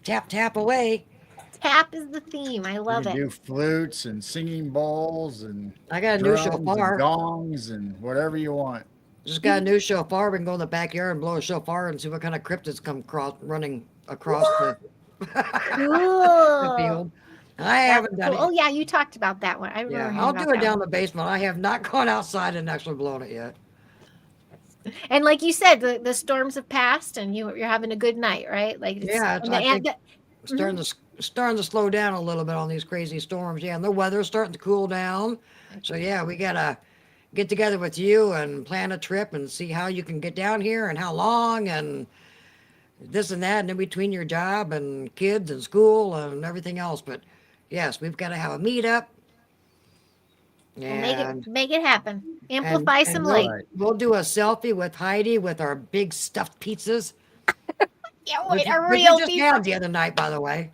away. Tap is the theme. I You love can do it. flutes and singing bowls and I got a new drums shofar. and gongs and whatever you want. Just got a new shofar. We can go in the backyard and blow a shofar and see what kind of cryptids come running across the Cool. field. I haven't done Cool. Oh it. yeah, you talked about that one. I remember Yeah, hearing I'll about do it that down one. the basement. I have not gone outside and actually blown it yet. And like you said, the storms have passed, and you're having a good night, right? Like Yeah, and I think starting to slow down a little bit on these crazy storms. Yeah, and the weather's starting to cool down. So yeah, we gotta get together with you and plan a trip and see how you can get down here and how long and this and that, and in between your job and kids and school and everything else. But yes, we've got to have a meetup. We'll And make it happen. Amplify some we'll, light. Right. we'll do a selfie with Heidi with our big stuffed pizzas, Yeah, which, wait, a which we real just pizza. had the other night, by the way.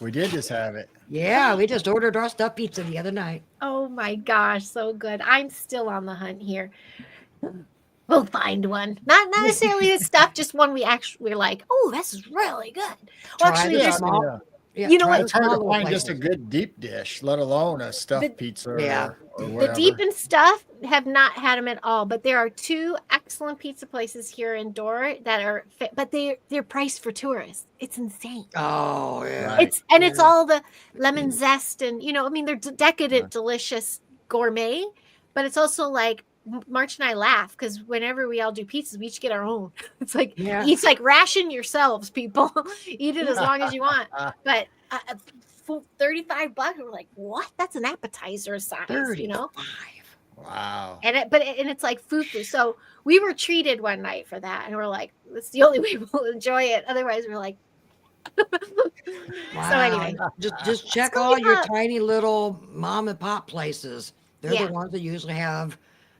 We did just have it. Yeah, we just ordered our stuffed pizza the other night. Oh my gosh, so good. I'm still on the hunt here. We'll find one. Not necessarily this stuff, just one we're like, oh, this is really good. Well, Try actually, the Yeah, I there's mean, small. Yeah, You know try what? the it's hard small to little find just a places. good deep dish, let alone a stuffed The- pizza Yeah. or the whatever. deep and stuff have not had them at all, but there are two excellent pizza places here in Door that are fit, but they're priced for tourists. It's insane. Oh yeah. Right. It's all the lemon zest, and I mean, they're decadent, Right. delicious gourmet, but it's also like March and I laugh because whenever we all do pizzas, we each get our own. It's like Yeah. it's like ration yourselves, people. Eat it as long as you want. But $35, we're like, what? That's an appetizer size, 35. Wow. And it's like fufu. So we were treated one night for that, and we're like, that's the only way we'll enjoy it. Otherwise, we're like. Wow. So anyway, Just check go all look your up. tiny little mom and pop places. They're Yeah. the ones that usually have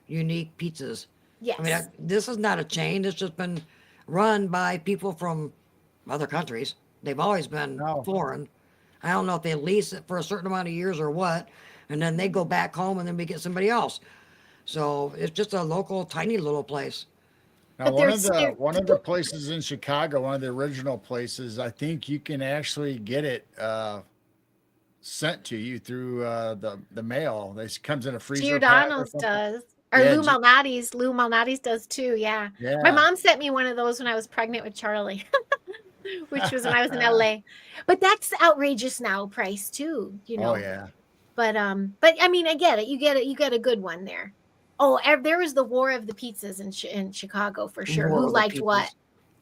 unique pizzas. yes, I mean, this is not a chain. It's just been run by people from other countries. They've always been No. foreign. I don't know if they lease it for a certain amount of years or what, and then they go back home and then we get somebody else. So it's just a local, tiny little place. Now, But they're one of the places in Chicago, one of the original places, I think you can actually get it sent to you through the mail. This comes in a freezer pack or Giordano's something. does. Or Yeah, Lou Malnati's does too. Yeah. Yeah. My mom sent me one of those when I was pregnant with Charlie, which was when I was in LA. But that's outrageous now price too, Oh yeah. But I mean, I get it. You get a good one there. Oh, there was the war of the pizzas in Chicago for sure. War Who of the liked what? pizzas.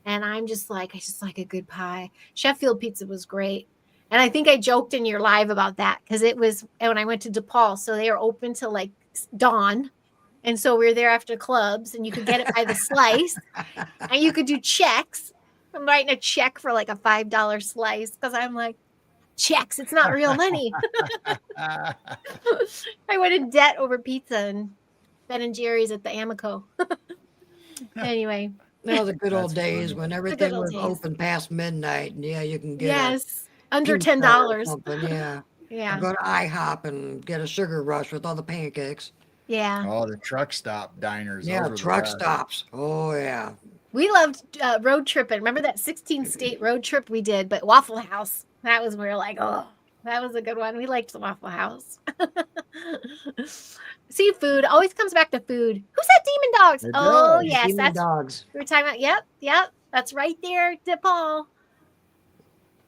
And I just like a good pie. Sheffield pizza was great. And I think I joked in your live about that because it was when I went to DePaul. So they are open till like dawn. And so we were there after clubs, and you could get it by the slice, and you could do checks. I'm writing a check for like a $5 slice because I'm like, checks, it's not real money. I went in debt over pizza and Ben and Jerry's at the Amico. Anyway, Now the good old That's days funny. when the good everything old was days. open past midnight, and yeah, you can get a Yes, under pizza or $10. something, yeah. Or Yeah, go to IHOP and get a sugar rush with all the pancakes. yeah. Oh, the truck stop diners. Yeah, Those were the truck best. stops. Oh yeah. We loved road tripping. Remember that 16-state road trip we did? But Waffle House, that was where like, oh, that was a good one. We liked the Waffle House. Seafood always comes back to food. Who said demon dogs? It Oh, does. yes, Demon that's dogs. we were talking about. Yep, that's right there, DePaul.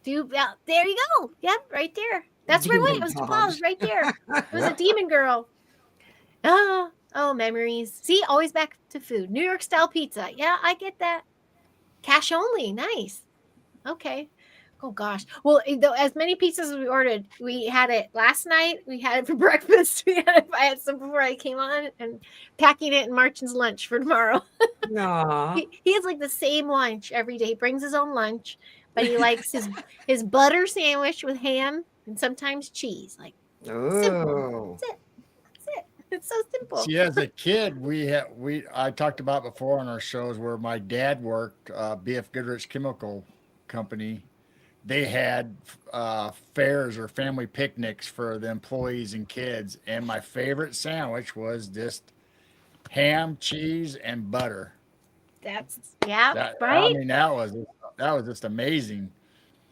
There you go. Yep, right there. That's where it Demon was. DePaul dogs. is right there. It was a Yep. demon girl. Oh, memories. See, always back to food. New York style pizza. Yeah, I get that. Cash only. Nice. Okay. Oh gosh. Well, though, as many pizzas as we ordered, we had it last night. We had it for breakfast. I had some before I came on, and packing it in Martin's lunch for tomorrow. Aw. He has like the same lunch every day. He brings his own lunch, but he likes his butter sandwich with ham and sometimes cheese. Like simple. Oh. That's it. That's it. It's so simple. See, as a kid, I talked about before on our shows where my dad worked, BF Goodrich Chemical Company. They had fairs or family picnics for the employees and kids, and my favorite sandwich was just ham, cheese, and butter. That's yeah, That I right. mean, that was just amazing.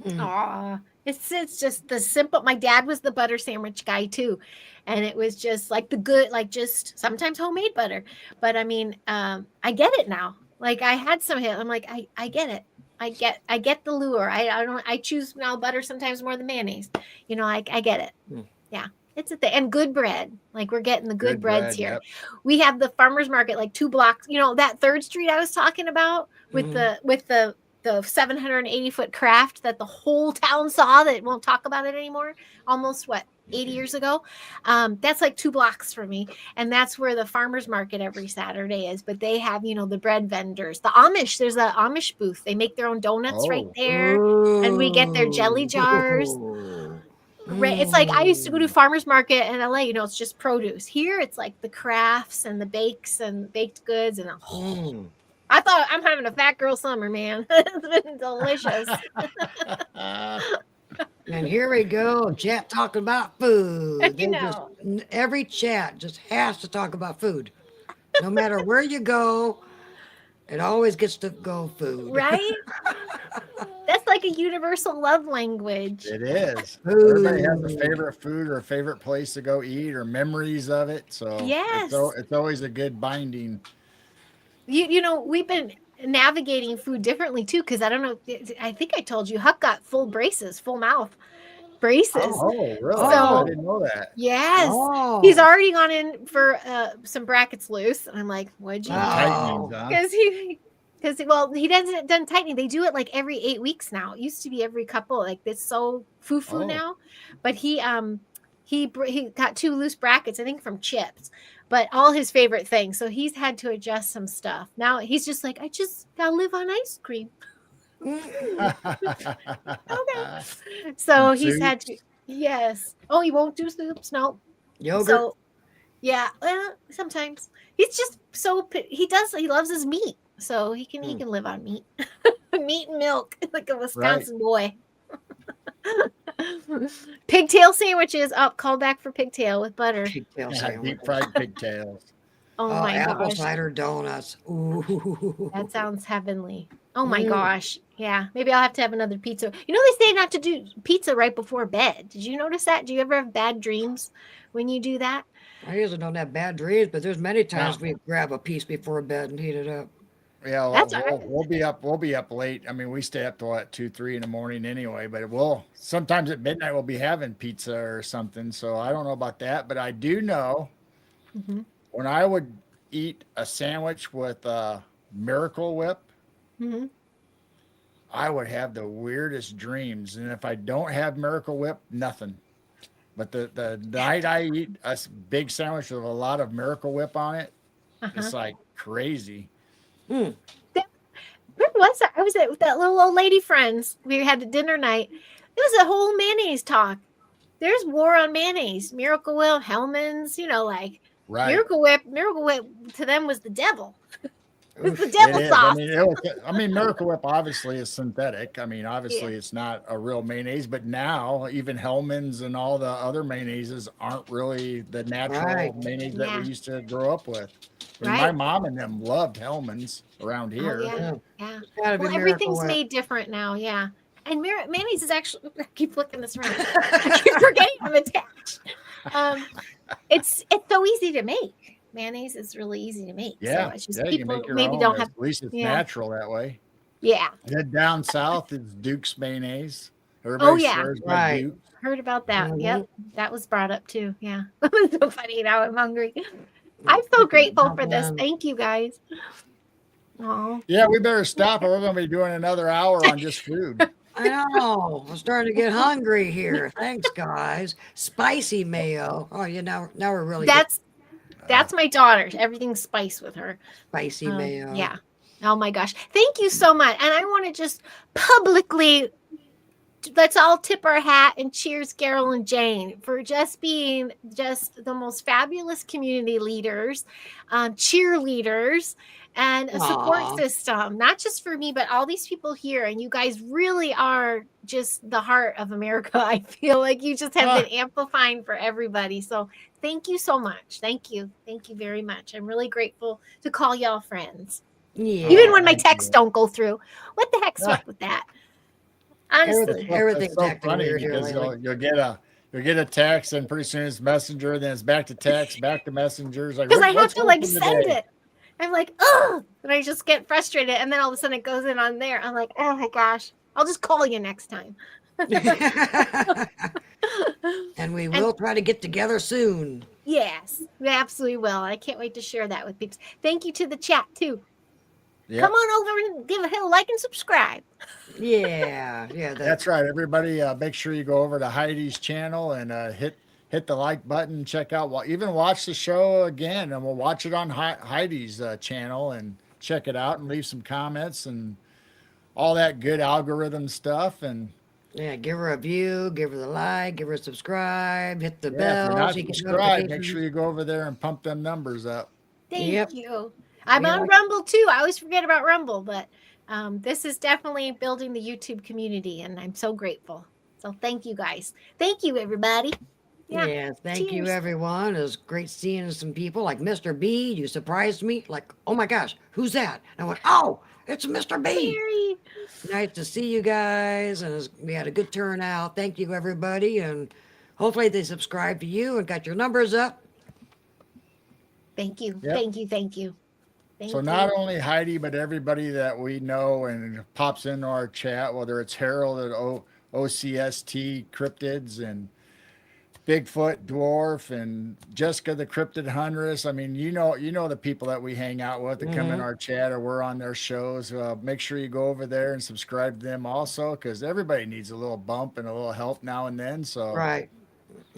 Mm. Aw, it's just the simple. My dad was the butter sandwich guy too, and it was just like the good, like just sometimes homemade butter. But I mean, I get it now. Like I had some hit. I'm like, I get it. I get the lure. I don't. I choose now butter sometimes more than mayonnaise. You know, I get it. Mm. Yeah, it's a thing. And good bread. Like we're getting the good Good breads bread, here. yep. We have the farmers market like 2 blocks. You know that 3rd Street I was talking about with the 780-foot craft that the whole town saw that won't talk about it anymore. Almost what 80 years ago. That's like 2 blocks for me, and that's where the farmers market every Saturday is. But they have the bread vendors, the Amish. There's a Amish booth. They make their own donuts right Oh, there, and we get their jelly jars. Ooh. It's like I used to go to Mm. farmers market in LA. It's just produce. Here it's like the crafts and the bakes and baked goods, and Mm. I thought I'm having a fat girl summer, man. It's been delicious. And here we go, chat talking about food. They You just know. every chat just has to talk about food. No matter where you go, it always gets to go food. Right? That's like a universal love language. it is. Everybody has a Food. favorite food or a favorite place to go eat or memories of it. So Yes. it's always a good binding. We've been navigating food differently too, because I don't know. I think I told you Huck got full braces, full mouth braces. Oh, really? So- I didn't know that. Yes. Oh. He's already gone in for some brackets loose. And I'm like, what'd you do? Oh. Tightenings, huh? Because he doesn't done tightening. They do it like every 8 weeks now. It used to be every couple. Like it's so foo-foo Oh. now. But he got 2 loose brackets, I think from chips, but all his favorite things. So he's had to adjust some stuff. Now he's just like, I just gotta live on ice cream. Okay. So Some he's had to. Yes. Oh, he won't do soups. No. Yogurt. So yeah, well, sometimes he's just he loves his meat, so he can live on meat. Meat and milk, like a Wisconsin boy. Pigtail sandwiches up, call back for pigtail with butter. Pigtail Yeah, sandwich. deep fried pigtails. Oh Oh, my apple gosh, cider donuts. Ooh. that sounds heavenly. Oh my Mm. gosh, yeah, maybe I'll have to have another pizza. They say not to do pizza right before bed. Did you notice that? Do you ever have bad dreams when you do that? I usually don't have bad dreams, but there's many times No. we grab a piece before bed and heat it up. Yeah, well, That's all right. we'll be up late. I mean, we stay up till 2, 3 in the morning anyway. But sometimes at midnight we'll be having pizza or something. So I don't know about that, but I do know Mhm. when I would eat a sandwich with Miracle Whip, Mhm. I would have the weirdest dreams. And if I don't have Miracle Whip, nothing. But the night I eat big sandwich with a lot of Miracle Whip on it, it's like crazy. Mm. Where was I? I was with that little old lady friends. We had a dinner night. It was a whole mayonnaise talk. There's war on mayonnaise. Miracle Whip, Hellman's, like Right. Miracle Whip to them was the devil. It's the It devil is. sauce. I mean, Miracle Whip obviously is synthetic. I mean, obviously Yeah. it's not a real mayonnaise, but now even Hellman's and all the other mayonnaises aren't really the natural Right. mayonnaise that we Yeah. used to grow up with. I mean, my Right. mom and them loved Hellman's around Oh here. yeah. Yeah. Yeah. It's got to be Well, Miracle everything's Whip. made different now. Yeah. And mayonnaise is actually. I keep flicking this around. I keep forgetting I'm attached. Um, it's so easy to make. Mayonnaise is really easy to make. So Yeah, it's just yeah, you make people your maybe own. don't At have. least it's Yeah. natural that way. Yeah. Then down south, it's Duke's mayonnaise. Oh Everybody yeah. swears by Right. Duke. Heard about that. Mhm. Yep. That was brought up too. Yeah. It's so funny. Now I'm hungry. I'm so Chicken grateful for this. dumpling. Thank you guys. Oh. Yeah, we better stop or we're going to be doing another hour on just food. I know. I'm starting to get hungry here. Thanks, guys. Spicy mayo. Oh, yeah. Now we're really getting That's my daughter. Everything's spice with her. spicy mayo. Yeah. Oh my gosh. Thank you so much. And I want to just publicly let's all tip our hat and cheers Carol and Jane for just being just the most fabulous community leaders, cheerleaders, and a support Aw. system, not just for me, but all these people here. And you guys really are just the heart of America. I feel like you just have been amplifying for everybody. So thank you so much. Thank you. Thank you very much. I'm really grateful to call y'all friends. Yeah. Even when my Thank texts you. don't go through. What the heck's up with that? Honestly. Everything's That's so acting funny weird here because lately. you'll get a text and pretty soon it's messenger, then it's back to text, back to messengers. Like Because I have what's to like working send today? it. I'm like, oh, and I just get frustrated. And then all of a sudden it goes in on there. I'm like, oh my gosh, I'll just call you next time. And we will try to get together soon. Yes, we absolutely will. I can't wait to share that with peeps. Thank you to the chat too. Yep. Come on over and hit a like and subscribe. Yeah. That's right. Everybody, make sure you go over to Heidi's channel and hit the like button. Check out, even watch the show again, and we'll watch it on Heidi's channel and check it out and leave some comments and all that good algorithm stuff. And Yeah, give her a view, give her the like, give her a subscribe, hit the yeah, if bell you're not so you get subscribed, make notifications. sure you go over there and pump them numbers up. Thank Yep. you. I'm We on like- Rumble too. I always forget about Rumble, but this is definitely building the YouTube community, and I'm so grateful. So thank you guys. Thank you, everybody. Yeah. Yeah, thank you, Cheers. everyone. It was great seeing some people like Mr. B. You surprised me. Like, oh my gosh, who's that? And I went, oh, it's Mr. B. Mary. Nice to see you guys. And we had a good turnout. Thank you, everybody. And hopefully they subscribed to you and got your numbers up. Thank you. Yep. Thank you. Thank you. Thank So you. not only Heidi, but everybody that we know and pops into our chat, whether it's Harold at OCST Cryptids and Bigfoot Dwarf and Jessica the Cryptid Huntress. I mean, you know the people that we hang out with that come in our chat or we're on their shows. Make sure you go over there and subscribe to them also, because everybody needs a little bump and a little help now and then. So Right.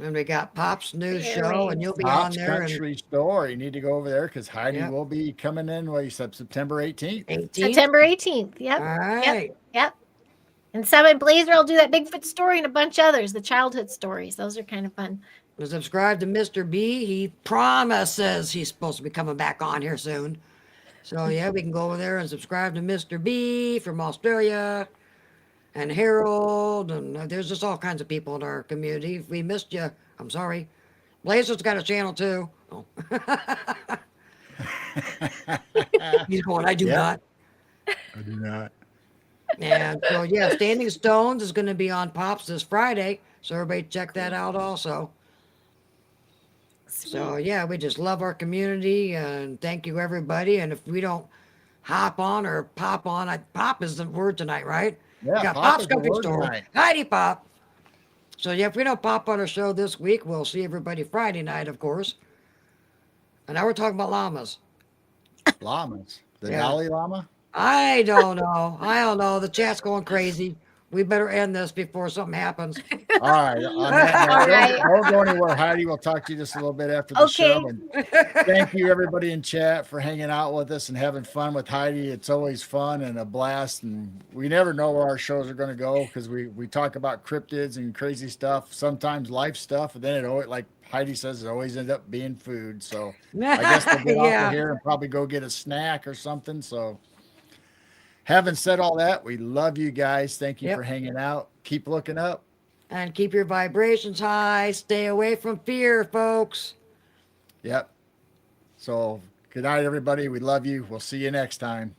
And we got Pop's new show, Very and you'll be Pop's on there. Country Store. You need to go over there because Heidi Yep. will be coming in. What you said, September 18th. 18th. September 18th. Yep. All right. Yep. And Summit Blazer will do that Bigfoot story and a bunch of others, the childhood stories. Those are kind of fun. And subscribe to Mr. B. He promises he's supposed to be coming back on here soon. So, yeah, we can go over there and subscribe to Mr. B from Australia and Harold. And there's just all kinds of people in our community. If we missed you, I'm sorry. Blazer's got a channel too. Oh. He's going, I do Yeah. not. I do not. And so, yeah, Standing Stones is going to be on Pops this Friday. So, everybody check that out also. So, yeah, we just love our community and thank you, everybody. And if we don't hop on or pop on, pop is the word tonight, right? Yeah, We got Pop Pop's is the Country word Store. tonight. Heidi Pop. So, yeah, if we don't pop on our show this week, we'll see everybody Friday night, of course. And now we're talking about llamas. Llamas. The Yeah. Dalai Lama? I don't know. The chat's going crazy. we better end this before something happens. All right. On that note, All right. don't go anywhere, Heidi. We'll talk to you just a little bit after the show. Okay. And thank you, everybody in chat, for hanging out with us and having fun with Heidi. It's always fun and a blast. And we never know where our shows are going to go because we talk about cryptids and crazy stuff, sometimes life stuff. And then it always, like Heidi says, it always ends up being food. So I guess we'll get off Yeah. of here and probably go get a snack or something. So having said all that, we love you guys. Thank you Yep. for hanging out. Keep looking up. And keep your vibrations high. Stay away from fear, folks. Yep. So good night, everybody. We love you. We'll see you next time.